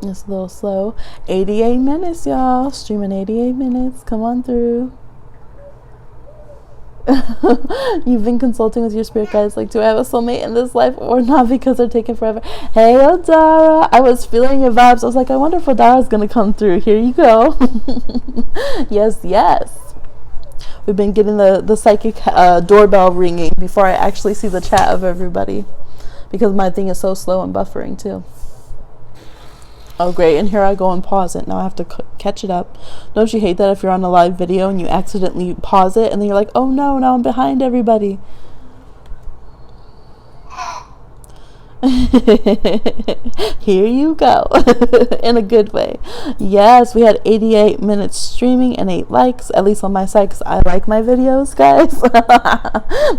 It's a little slow. 88 minutes, y'all. Streaming 88 minutes. Come on through. You've been consulting with your spirit guides, like, do I have a soulmate in this life or not, because they're taking forever? Hey, Odara, I was feeling your vibes. I was like, I wonder if Odara's gonna come through. Here you go. Yes, we've been getting the psychic doorbell ringing before I actually see the chat of everybody, because my thing is so slow and buffering too. Oh, great. And here I go and pause it. Now I have to catch it up. Don't you hate that if you're on a live video and you accidentally pause it and then you're like, oh no, now I'm behind everybody. Here you go. In a good way. Yes, we had 88 minutes streaming and 8 likes, at least on my side, because I like my videos, guys.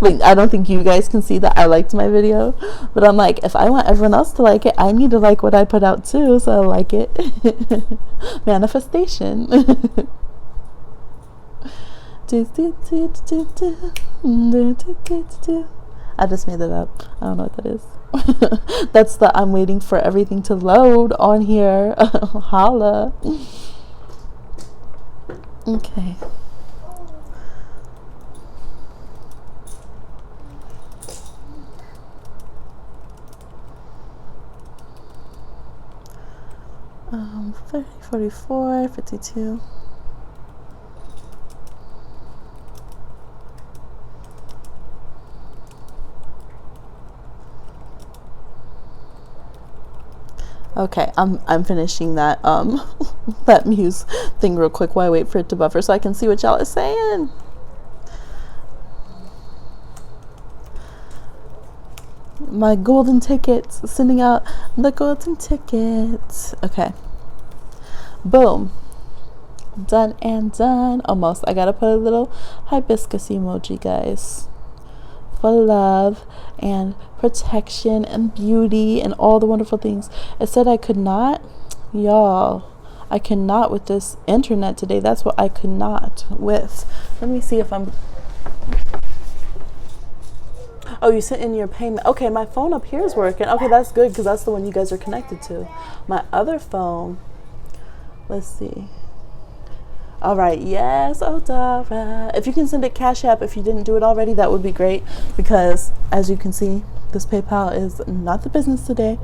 Like, I don't think you guys can see that I liked my video, but I'm like, if I want everyone else to like it, I need to like what I put out too, so I like it. Manifestation. I just made that up. I don't know what that is. That's the I'm waiting for everything to load on here. Holla. Okay. 30, 44, 52. Okay, I'm finishing that that muse thing real quick while I wait for it to buffer so I can see what y'all are saying. My golden tickets, sending out the golden tickets. Okay, boom, done and done. Almost. I gotta put a little hibiscus emoji, guys, for love and protection and beauty and all the wonderful things. It said I could not, y'all. I cannot with this internet today. That's what I could not with. Let me see if I'm. Oh, you sent in your payment. Okay, my phone up here is working. Okay, that's good because that's the one you guys are connected to. My other phone. Let's see. All right, yes, Odara. If you can send it Cash App, if you didn't do it already, that would be great because, as you can see, this PayPal is not the business today.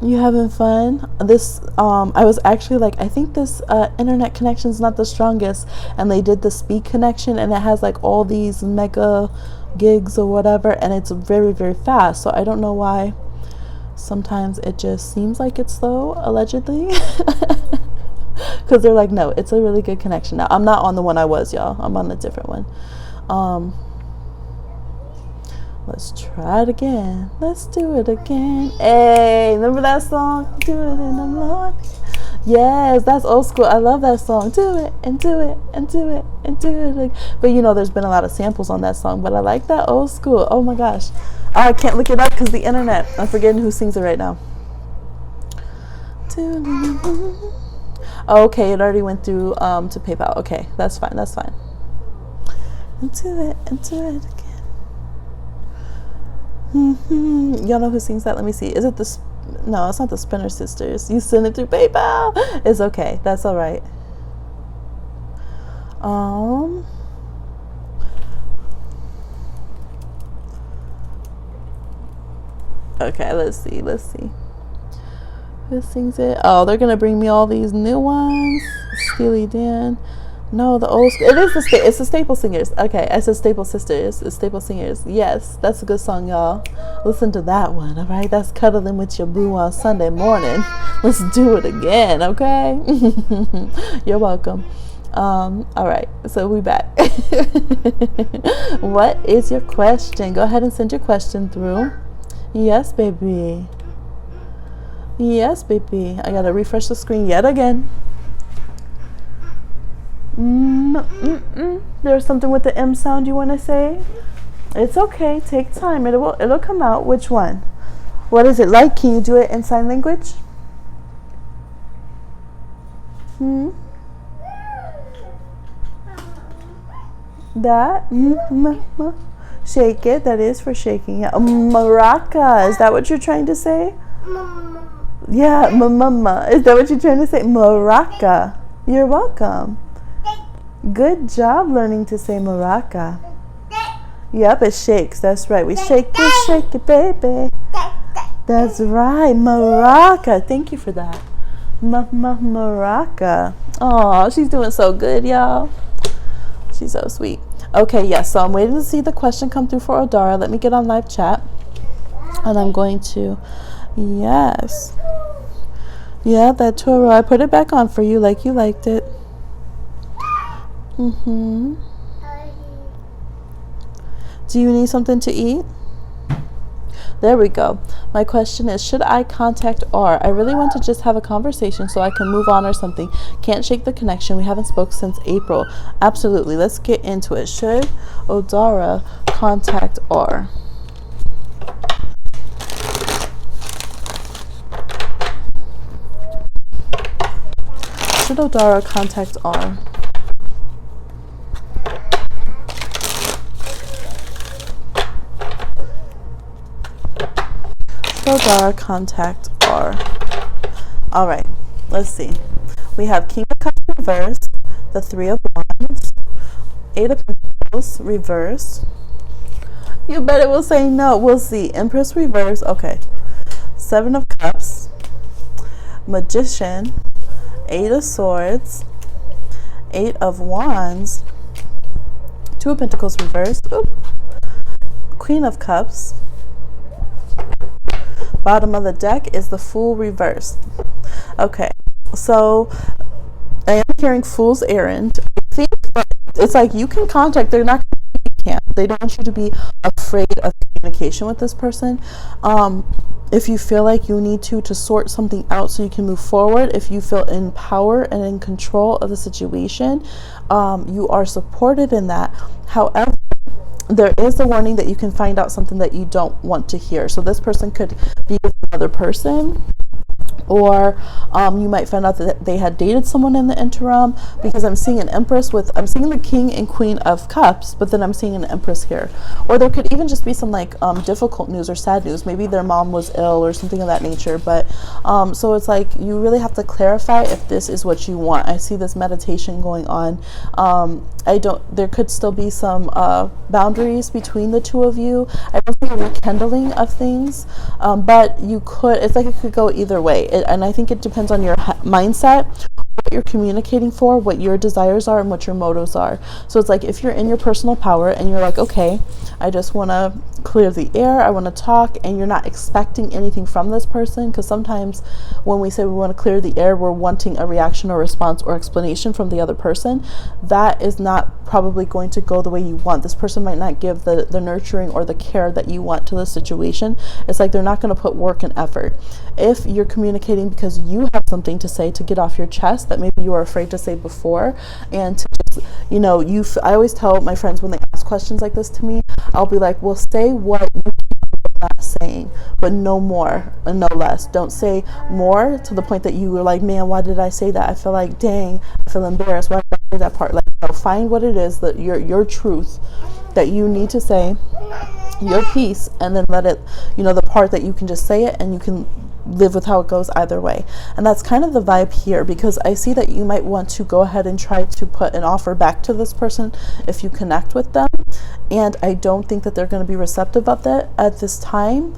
You having fun? This, I was actually like, I think this internet connection is not the strongest, and they did the speed connection, and it has like all these mega gigs or whatever, and it's very, very fast. So I don't know why. Sometimes it just seems like it's slow, allegedly, because they're like, no, it's a really good connection now. I'm not on the one I was, y'all. I'm on a different one. Let's try it again. Let's do it again. Hey, remember that song? Do it in the morning. Yes, that's old school. I love that song. Do it and do it and do it and do it. But you know, there's been a lot of samples on that song, but I like that old school. Oh my gosh. I can't look it up because the internet. I'm forgetting who sings it right now. Okay, it already went through to PayPal. Okay, that's fine. That's fine. And do it again. Y'all know who sings that? Let me see. Is it the? No, it's not the Spinner Sisters. You send it through PayPal. It's okay. That's all right. Okay, let's see. Who sings it? Oh, they're gonna bring me all these new ones. Steely Dan. No, the old school. It is it's the Staple Singers. Okay, I said Staple Sisters. It's Staple Singers. Yes, that's a good song, y'all. Listen to that one, all right? That's Cuddling with Your Boo on Sunday morning. Let's do it again, okay? You're welcome. All right, so we back. What is your question? Go ahead and send your question through. Yes, baby. Yes, baby. I gotta refresh the screen yet again. There's something with the M sound you want to say? It's okay. Take time. It'll come out. Which one? What is it like? Can you do it in sign language? That? Shake it. That is for shaking. Yeah. Maraca. Is that what you're trying to say? Yeah. Mama. Is that what you're trying to say? Maraca. You're welcome. Good job learning to say maraca. Yep, it shakes. That's right. We shake it, baby. That's right. Maraca. Thank you for that. Maraca. Oh, she's doing so good, y'all. She's so sweet. Okay, yes. So I'm waiting to see the question come through for Odara. Let me get on live chat. And I'm going to, yes. Yeah, that Toro. I put it back on for you like you liked it. Do you need something to eat? There we go. My question is, should I contact R? I really want to just have a conversation so I can move on or something. Can't shake the connection. We haven't spoke since April. Absolutely. Let's get into it. Should Odara contact R? Should Odara contact R? Odara contact R. All right, let's see. We have King of Cups reversed, the Three of Wands, Eight of Pentacles reversed. You bet it will say no. We'll see. Empress reversed. Okay. Seven of Cups, Magician, Eight of Swords, Eight of Wands, Two of Pentacles reversed, Queen of Cups. Bottom of the deck is the Fool reversed. Okay, so I am hearing Fool's Errand. I think it's like you can contact, they're not, can't. They don't want you to be afraid of communication with this person. If you feel like you need to sort something out so you can move forward, if you feel in power and in control of the situation, you are supported in that. However, there is a warning that you can find out something that you don't want to hear. So this person could be with another person, or you might find out that they had dated someone in the interim, because I'm seeing an Empress I'm seeing the King and Queen of Cups, but then I'm seeing an Empress here. Or there could even just be some like difficult news or sad news. Maybe their mom was ill or something of that nature. But so it's like you really have to clarify if this is what you want. I see this meditation going on. There could still be some boundaries between the two of you. I don't see a rekindling of things, but it's like it could go either way. And I think it depends on your mindset, what you're communicating for, what your desires are, and what your motives are. So it's like if you're in your personal power and you're like, okay, I just want to clear the air, I want to talk, and you're not expecting anything from this person, because sometimes when we say we want to clear the air, we're wanting a reaction or response or explanation from the other person. That is not probably going to go the way you want. This person might not give the nurturing or the care that you want to the situation. It's like they're not going to put work and effort. If you're communicating because you have something to say, to get off your chest that maybe you were afraid to say before, and to just, I always tell my friends when they ask questions like this to me, I'll be like, well, say what you not saying, but no more and no less. Don't say more to the point that you were like, man, why did I say that? I feel like, dang, I feel embarrassed. Why did I say that part? Like, find what it is that your truth that you need to say, your piece, and then let it, the part that you can just say it and you can live with how it goes either way. And that's kind of the vibe here, because I see that you might want to go ahead and try to put an offer back to this person if you connect with them, and I don't think that they're going to be receptive of that at this time.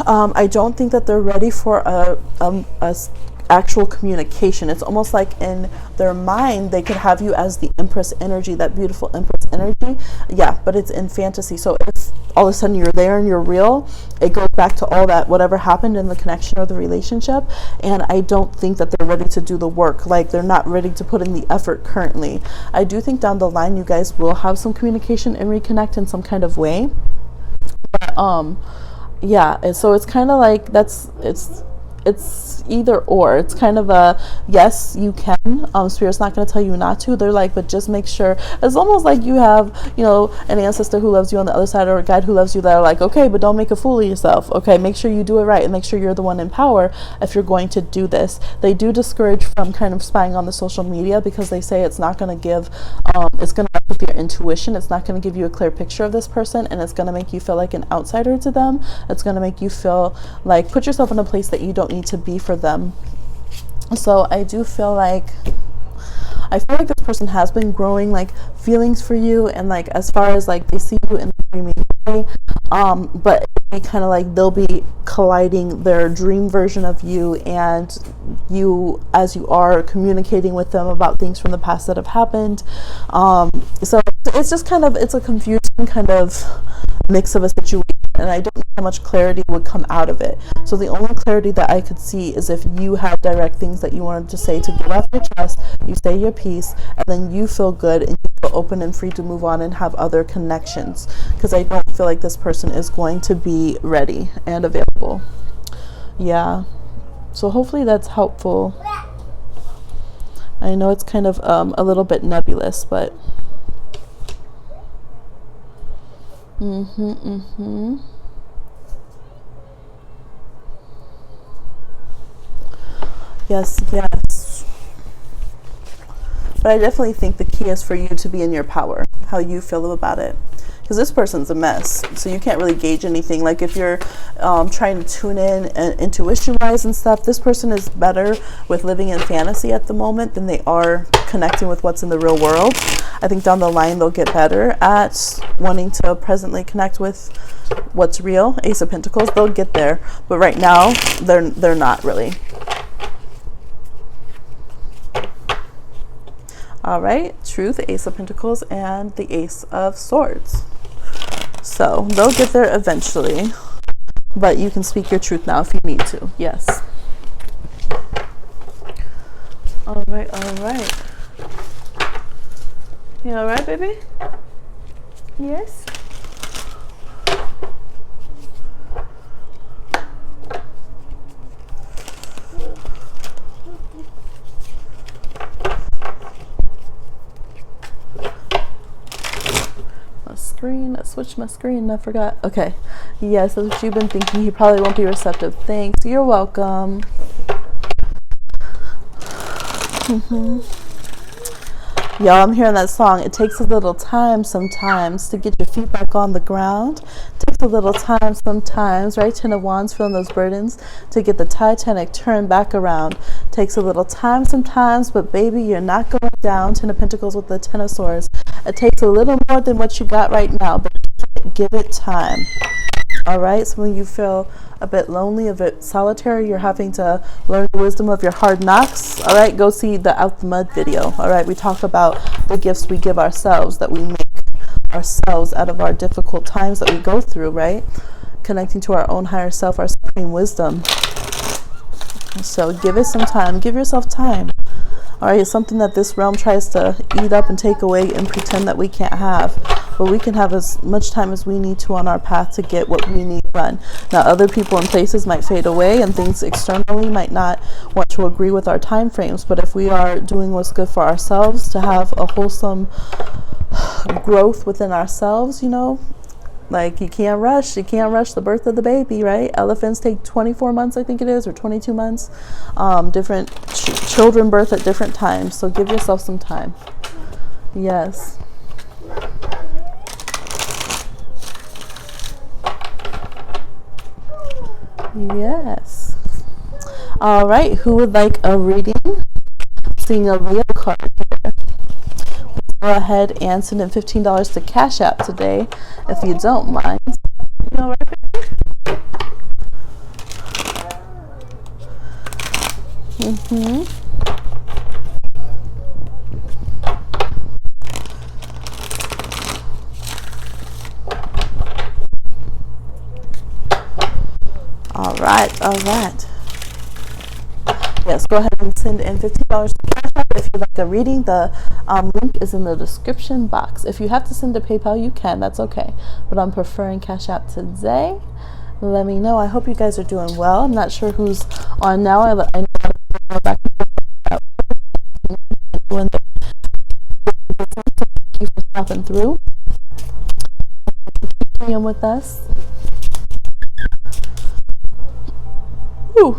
I don't think that they're ready for a actual communication. It's almost like in their mind they could have you as the Empress energy, that beautiful Empress energy, but it's in fantasy. So if all of a sudden you're there and you're real, it goes back to all that whatever happened in the connection or the relationship, and I don't think that they're ready to do the work. Like, they're not ready to put in the effort currently. I do think down the line you guys will have some communication and reconnect in some kind of way, but and so it's kind of like it's either or. It's kind of a yes, you can. Spirit's not going to tell you not to. They're like, but just make sure. It's almost like you have, an ancestor who loves you on the other side, or a guide who loves you, that are like, okay, but don't make a fool of yourself. Okay, make sure you do it right, and make sure you're the one in power if you're going to do this. They do discourage from kind of spying on the social media, because they say it's not going to give, it's going to mess with your intuition. It's not going to give you a clear picture of this person, and it's going to make you feel like an outsider to them. It's going to make you feel like, put yourself in a place that you don't need to be for them. So I do feel like this person has been growing like feelings for you, and like as far as like they see you in the dreaming way, but kind of like they'll be colliding their dream version of you and you as you are communicating with them about things from the past that have happened. So it's just kind of, it's a confusing kind of mix of a situation, and I don't know how much clarity would come out of it. So the only clarity that I could see is if you have direct things that you wanted to say to get off your chest, you say your piece, and then you feel good and you feel open and free to move on and have other connections, because I don't feel like this person is going to be ready and available. So hopefully that's helpful. I know it's kind of a little bit nebulous, but Yes. But I definitely think the key is for you to be in your power. how you feel about it. Because this person's a mess, so you can't really gauge anything. Like if you're trying to tune in intuition-wise and stuff, this person is better with living in fantasy at the moment than they are connecting with what's in the real world. I think down the line they'll get better at wanting to presently connect with what's real. Ace of Pentacles, they'll get there, but right now they're not really. All right, Truth, Ace of Pentacles, and the Ace of Swords. So they'll get there eventually, but you can speak your truth now if you need to. Yes. All right, all right. You all right, baby? Yes. I switched my screen and I forgot. Okay. Yes, that's what you've been thinking. He probably won't be receptive. Thanks. You're welcome. Y'all, I'm hearing that song. It takes a little time sometimes to get your feet back on the ground. It takes a little time sometimes, right? Ten of Wands, feeling those burdens, to get the Titanic turned back around. It takes a little time sometimes, but baby, you're not going down. Ten of Pentacles with the Ten of Swords. It takes a little more than what you got right now, but give it time. All right, so when you feel a bit lonely, a bit solitary, you're having to learn the wisdom of your hard knocks. All right, go see the Out the Mud video. All right, we talk about the gifts we give ourselves, that we make ourselves out of our difficult times that we go through, right? Connecting to our own higher self, our supreme wisdom. So give it some time. Give yourself time. All right, it's something that this realm tries to eat up and take away and pretend that we can't have. But we can have as much time as we need to on our path to get what we need done. Now, other people and places might fade away, and things externally might not want to agree with our time frames. But if we are doing what's good for ourselves, to have a wholesome growth within ourselves, you know, like you can't rush the birth of the baby, right? Elephants take 24 months, I think it is, or 22 months. Different children birth at different times. So give yourself some time. Yes. Yes. All right. Who would like a reading? Seeing a Leo card here. Go ahead and send in $15 to Cash App today, if you don't mind. You all right, baby? All right, all right. Yes, go ahead and send in $15 to Cash App if you'd like a reading. The link is in the description box. If you have to send to PayPal, you can. That's okay. But I'm preferring Cash App today. Let me know. I hope you guys are doing well. I'm not sure who's on now. I know back when thank you for stopping through. Keep with us. Whew.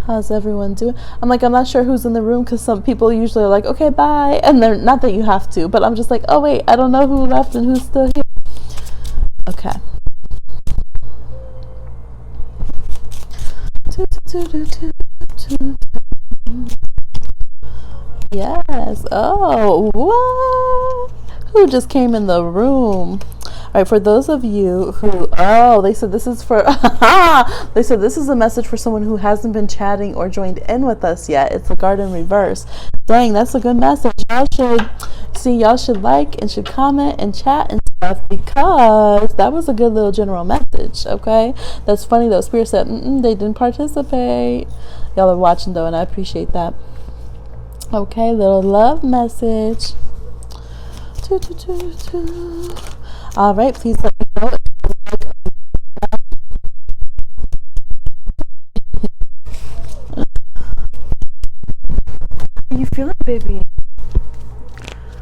How's everyone doing? I'm not sure who's in the room, because some people usually are like, okay, bye, and they're not that you have to, but I'm just like, oh wait, I don't know who left and who's still here. Okay. Yes. Oh, what? Who just came in the room? All right, for those of you who, they said this is for, they said this is a message for someone who hasn't been chatting or joined in with us yet. It's the Garden Reverse. Dang, that's a good message. Y'all should like and should comment and chat and stuff, because that was a good little general message, okay? That's funny though. Spirit said, they didn't participate. Y'all are watching though, and I appreciate that. Okay, little love message. All right, please let me know if you like. How you feeling, baby?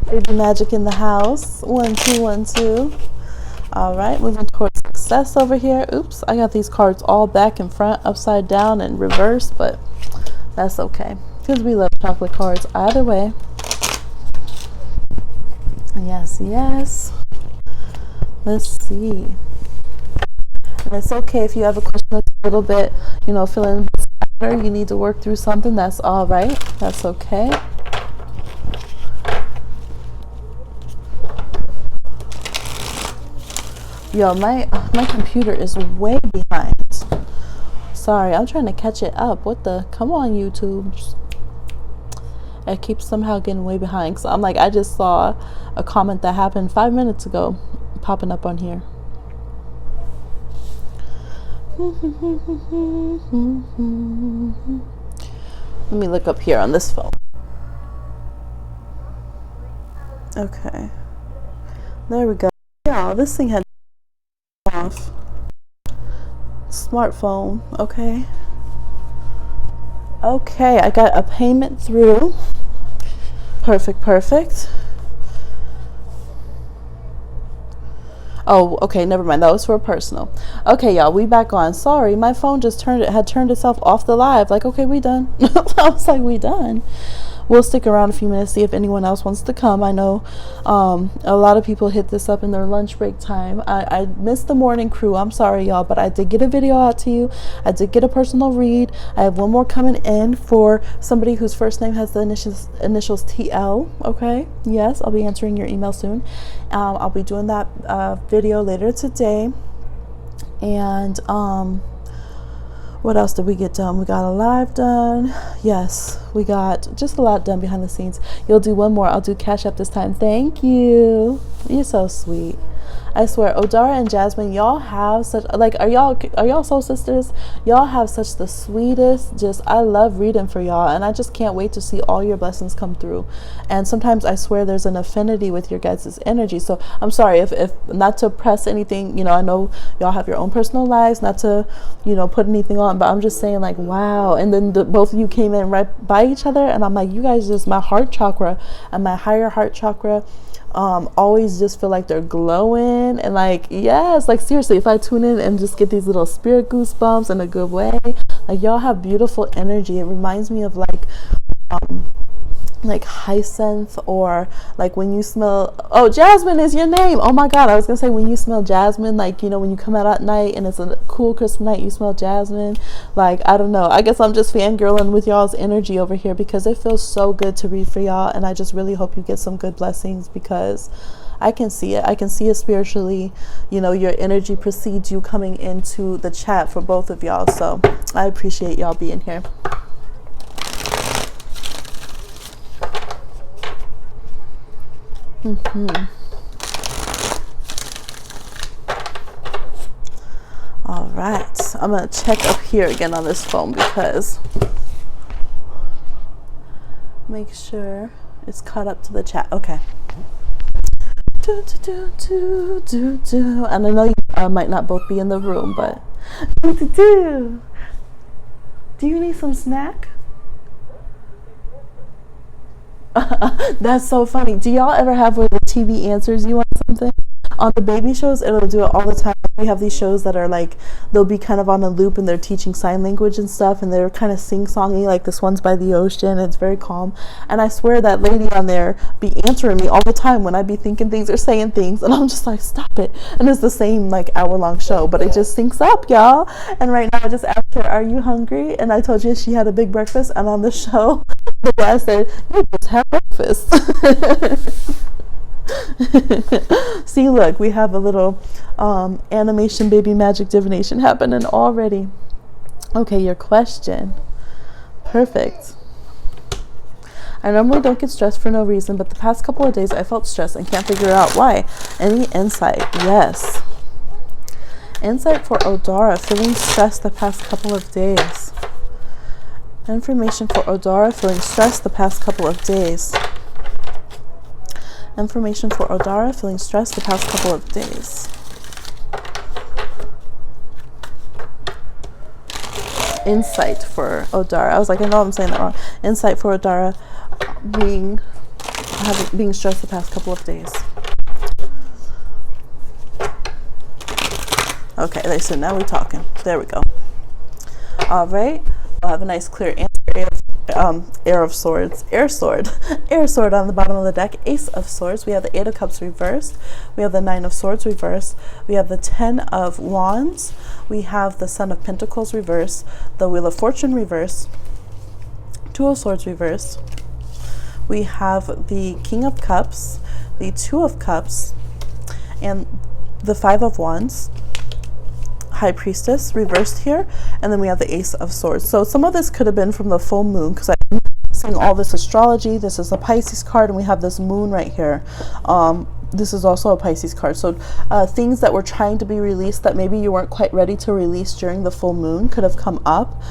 Baby magic in the house. 1 2 1 2. All right, moving towards success over here. Oops, I got these cards all back and front, upside down, and reverse, but that's okay because we love chocolate cards either way. Yes, yes. Let's see. And it's okay if you have a question that's a little bit, you know, feeling better, you need to work through something, that's all right. That's okay. Yo, my computer is way behind. Sorry, I'm trying to catch it up. What the? Come on, YouTube. It keeps somehow getting way behind. So I'm like, I just saw a comment that happened 5 minutes ago popping up on here. Let me look up here on this phone. Okay. There we go. Yeah, this thing had off. Smartphone. Okay. Okay, I got a payment through. Perfect, perfect. Oh, okay, never mind. That was for personal. Okay, y'all, we back on. Sorry, my phone just had turned itself off the live. Like, okay, we done. I was like, we done. We'll stick around a few minutes, see if anyone else wants to come. I know a lot of people hit this up in their lunch break time. I missed the morning crew. I'm sorry, y'all, but I did get a video out to you. I did get a personal read. I have one more coming in for somebody whose first name has the initials TL. Okay, yes, I'll be answering your email soon. I'll be doing that video later today. And what else did we get done? We got a live done. Yes, we got just a lot done behind the scenes. You'll do one more. I'll do Cash App this time. Thank you. You're so sweet. I swear, Odara and Jasmine, y'all have such, like, are y'all soul sisters? Y'all have such the sweetest, just, I love reading for y'all, and I just can't wait to see all your blessings come through. And sometimes I swear there's an affinity with your guys' energy. So I'm sorry if not to press anything, you know, I know y'all have your own personal lives, not to, you know, put anything on, but I'm just saying, like, wow. And then both of you came in right by each other, and I'm like, you guys just, my heart chakra and my higher heart chakra always just feel like they're glowing, and like, yes, like seriously, if I tune in and just get these little spirit goosebumps in a good way, like, y'all have beautiful energy. It reminds me of like hyacinth, or like when you smell, oh, Jasmine is your name. Oh my god, I was gonna say when you smell jasmine, like, you know, when you come out at night and it's a cool crisp night, you smell jasmine. Like, I don't know, I guess I'm just fangirling with y'all's energy over here because it feels so good to read for y'all, and I just really hope you get some good blessings because I can see it. I can see it spiritually. You know, your energy precedes you coming into the chat for both of y'all, so I appreciate y'all being here. All right, I'm gonna check up here again on this phone because make sure it's caught up to the chat. Okay. And I know you might not both be in the room, but do you need some snack? That's so funny. Do y'all ever have where the TV answers you on something? On the baby shows, it'll do it all the time. We have these shows that are like, they'll be kind of on a loop and they're teaching sign language and stuff, and they're kind of sing-songy, like this one's by the ocean. It's very calm. And I swear that lady on there be answering me all the time when I be thinking things or saying things, and I'm just like, stop it. And it's the same like hour-long show, but it just syncs up, y'all. And right now I just asked her, are you hungry? And I told you she had a big breakfast, and on the show the guy said, you just had breakfast. See, look, we have a little animation baby magic divination happening already. Okay, your question. Perfect. I normally don't get stressed for no reason, but the past couple of days I felt stressed and can't figure out why. Any insight? Yes. Insight for Odara, feeling stressed the past couple of days. Information for Odara, feeling stressed the past couple of days. Information for Odara, feeling stressed the past couple of days. Insight for Odara. I was like, I know I'm saying that wrong. Insight for Odara, being stressed the past couple of days. Okay, so now we're talking. There we go. All right. We'll have a nice clear answer. Air of Swords, Air Sword, Air Sword on the bottom of the deck, Ace of Swords. We have the Eight of Cups reversed. We have the Nine of Swords reversed. We have the Ten of Wands. We have the Son of Pentacles reversed. The Wheel of Fortune reversed. Two of Swords reversed. We have the King of Cups, the Two of Cups, and the Five of Wands. High Priestess reversed here, and then we have the Ace of Swords. So some of this could have been from the full moon, because I'm seeing all this astrology. This is a Pisces card, and we have this moon right here. This is also a Pisces card. So things that were trying to be released that maybe you weren't quite ready to release during the full moon could have come up,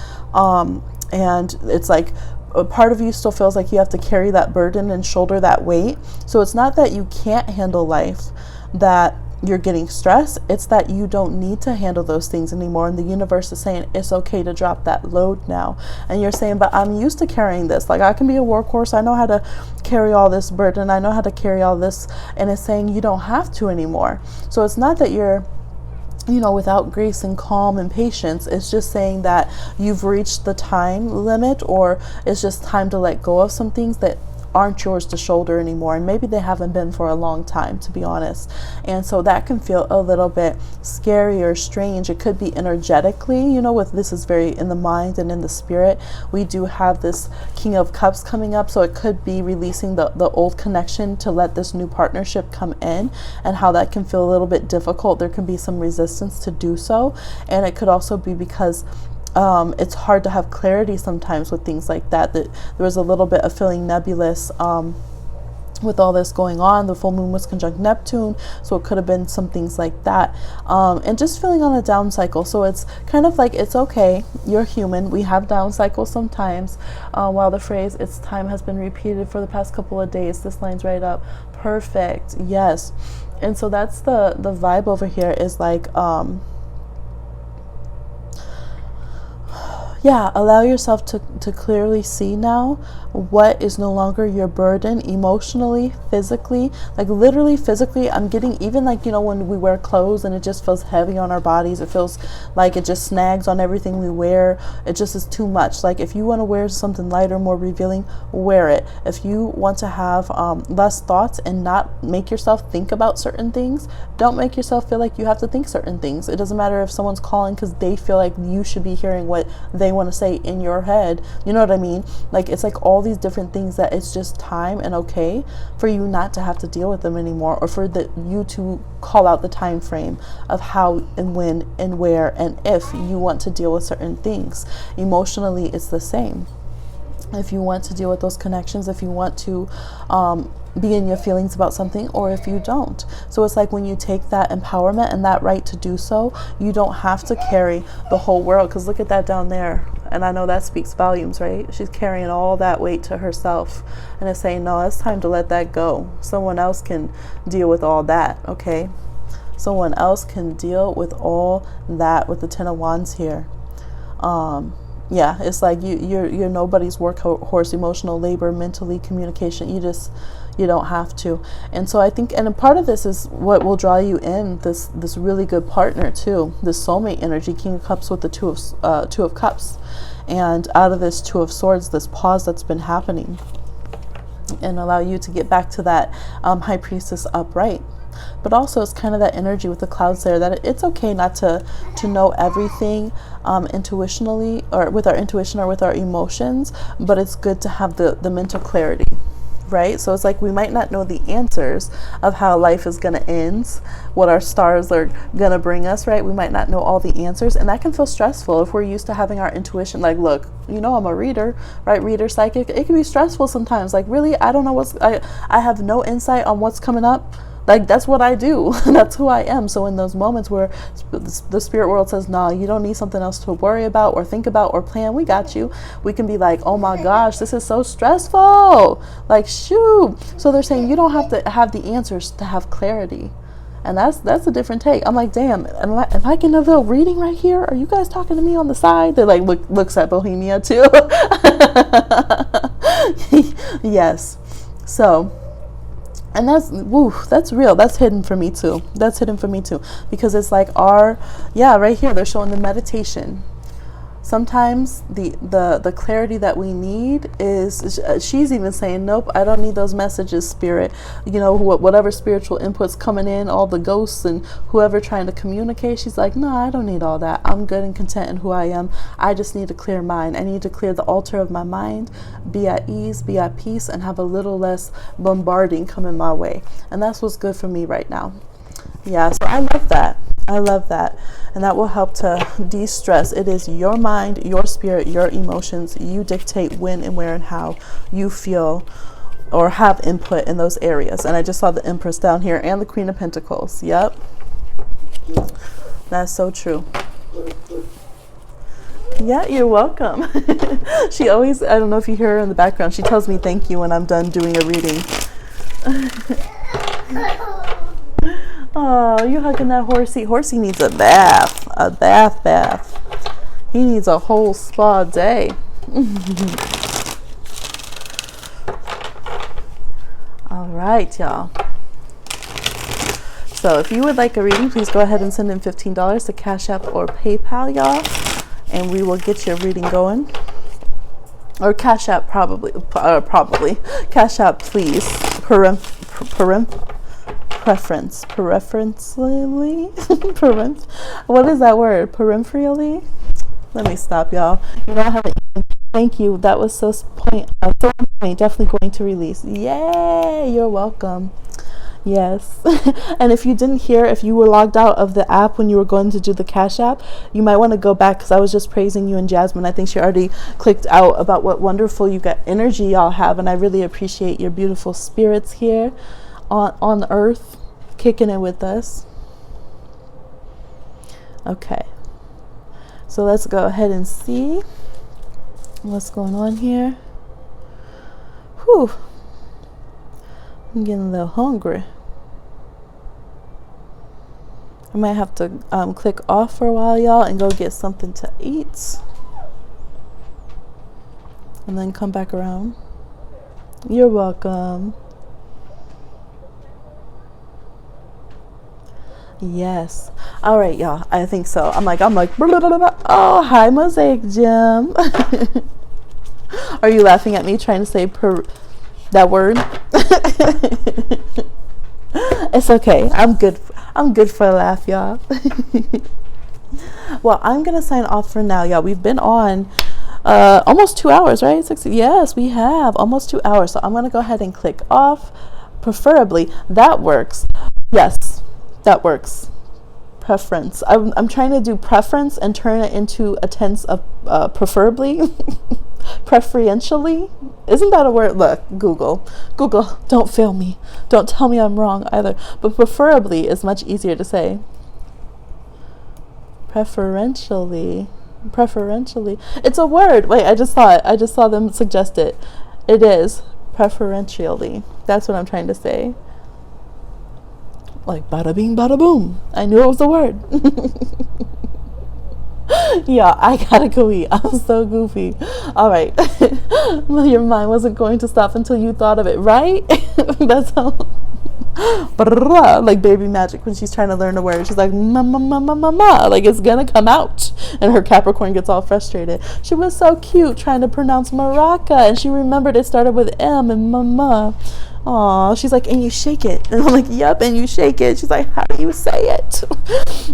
and it's like a part of you still feels like you have to carry that burden and shoulder that weight. So it's not that you can't handle life, that you're getting stressed. It's that you don't need to handle those things anymore, and the universe is saying it's okay to drop that load now. And you're saying, but I'm used to carrying this. Like, I can be a workhorse. I know how to carry all this burden. I know how to carry all this. And it's saying you don't have to anymore. So it's not that you're, you know, without grace and calm and patience. It's just saying that you've reached the time limit, or it's just time to let go of some things that aren't yours to shoulder anymore, and maybe they haven't been for a long time, to be honest. And so that can feel a little bit scary or strange. It could be energetically, you know, with this is very in the mind and in the spirit. We do have this King of Cups coming up, so it could be releasing the old connection to let this new partnership come in, and how that can feel a little bit difficult. There can be some resistance to do so, and it could also be because it's hard to have clarity sometimes with things like that. That there was a little bit of feeling nebulous with all this going on. The full moon was conjunct Neptune, so it could have been some things like that, and just feeling on a down cycle. So it's kind of like, it's okay, you're human, we have down cycles sometimes. While the phrase "it's time" has been repeated for the past couple of days, this line's right up perfect. Yes. And so that's the vibe over here, is like yeah, allow yourself to clearly see now what is no longer your burden, emotionally, physically, like literally physically. I'm getting, even like, you know, when we wear clothes and it just feels heavy on our bodies, it feels like it just snags on everything we wear. It just is too much. Like, if you want to wear something lighter, more revealing, wear it. If you want to have less thoughts and not make yourself think about certain things, don't make yourself feel like you have to think certain things. It doesn't matter if someone's calling because they feel like you should be hearing what they want to say in your head. You know what I mean? Like, it's like all these different things that it's just time and okay for you not to have to deal with them anymore, or for you to call out the time frame of how and when and where and if you want to deal with certain things. Emotionally, it's the same. If you want to deal with those connections, if you want to be in your feelings about something, or if you don't. So it's like, when you take that empowerment and that right to do so, you don't have to carry the whole world. Because look at that down there. And I know that speaks volumes, right? She's carrying all that weight to herself, and it's saying, no, it's time to let that go. Someone else can deal with all that, okay? Someone else can deal with all that, with the Ten of Wands here. Yeah, it's like you're nobody's workhorse, emotional labor, mentally, communication. You don't have to. And so I think, and a part of this is what will draw you in, this really good partner too, this soulmate energy, King of Cups with the Two of Cups, and out of this Two of Swords, this pause that's been happening, and allow you to get back to that High Priestess upright. But also, it's kind of that energy with the clouds there, that it's okay not to know everything intuitionally, or with our intuition, or with our emotions, but it's good to have the mental clarity, right? So it's like, we might not know the answers of how life is going to end, what our stars are going to bring us, right? We might not know all the answers, and that can feel stressful if we're used to having our intuition. Like, look, you know, I'm a reader, right? Reader, psychic. It can be stressful sometimes. Like, really, I don't know I have no insight on what's coming up. Like, that's what I do. That's who I am. So in those moments where the spirit world says, no, you don't need something else to worry about or think about or plan, we got you. We can be like, oh my gosh, this is so stressful. Like, shoot. So they're saying you don't have to have the answers to have clarity. And that's a different take. I'm like, damn, am I getting a little reading right here? Are you guys talking to me on the side? They're like, looks at Bohemia too. Yes. So And that's, woo, that's real. That's hidden for me too. That's hidden for me too. Because it's like yeah, right here, they're showing the meditation. Sometimes the clarity that we need is, she's even saying, nope, I don't need those messages, spirit. You know, whatever spiritual inputs coming in, all the ghosts and whoever trying to communicate, she's like, no, I don't need all that. I'm good and content in who I am. I just need a clear mind. I need to clear the altar of my mind, be at ease, be at peace, and have a little less bombarding coming my way. And that's what's good for me right now. Yeah, so I love that. I love that. And that will help to de-stress. It is your mind, your spirit, your emotions. You dictate when and where and how you feel or have input in those areas. And I just saw the Empress down here and the Queen of Pentacles. Yep. That's so true. Yeah, you're welcome. She always, I don't know if you hear her in the background, she tells me thank you when I'm done doing a reading. Oh, you hugging that horsey? Horsey needs a bath. A bath. He needs a whole spa day. All right, y'all. So if you would like a reading, please go ahead and send in $15 to Cash App or PayPal, y'all. And we will get your reading going. Or Cash App, probably. Cash App, please. Preferentially? What is that word? Peripherally? Let me stop, y'all. You know, I haven't. Thank you. That was so point. Definitely going to release. Yay! You're welcome. Yes. And if you didn't hear, if you were logged out of the app when you were going to do the Cash App, you might want to go back, because I was just praising you and Jasmine. I think she already clicked out about what wonderful you got energy y'all have, and I really appreciate your beautiful spirits here on earth, kicking it with us. Okay, so let's go ahead and see what's going on here. Whew, I'm getting a little hungry. I might have to click off for a while, y'all, and go get something to eat, and then come back around. You're welcome. Yes. All right, y'all. I think so. I'm like, blah, blah, blah, blah. Oh, hi, Mosaic Gem. Are you laughing at me trying to say that word? It's okay. I'm good for a laugh, y'all. Well, I'm gonna sign off for now, y'all. We've been on almost 2 hours, right? Yes, we have almost 2 hours. So I'm gonna go ahead and click off. Preferably, that works. Yes, that works. Preference. I'm trying to do preference and turn it into a tense of preferably. Preferentially. Isn't that a word? Look, Google, don't fail me. Don't tell me I'm wrong either. But preferably is much easier to say. Preferentially. It's a word. Wait, I just saw them suggest it. It is preferentially. That's what I'm trying to say. Like bada bing, bada boom. I knew it was a word. Yeah, I gotta go eat. I'm so goofy. All right. Your mind wasn't going to stop until you thought of it, right? That's how. Like baby magic when she's trying to learn a word. She's like, ma, ma, ma, ma, ma, ma. Like it's gonna come out. And her Capricorn gets all frustrated. She was so cute trying to pronounce maraca, and she remembered it started with M and mama. Aw, she's like, and you shake it. And I'm like, yep, and you shake it. She's like, how do you say it?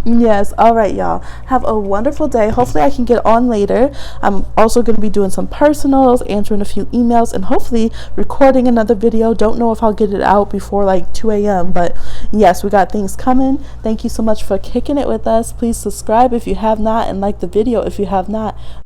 Yes. All right, y'all. Have a wonderful day. Hopefully I can get on later. I'm also going to be doing some personals, answering a few emails, and hopefully recording another video. Don't know if I'll get it out before like 2 a.m. But yes, we got things coming. Thank you so much for kicking it with us. Please subscribe if you have not, and like the video if you have not.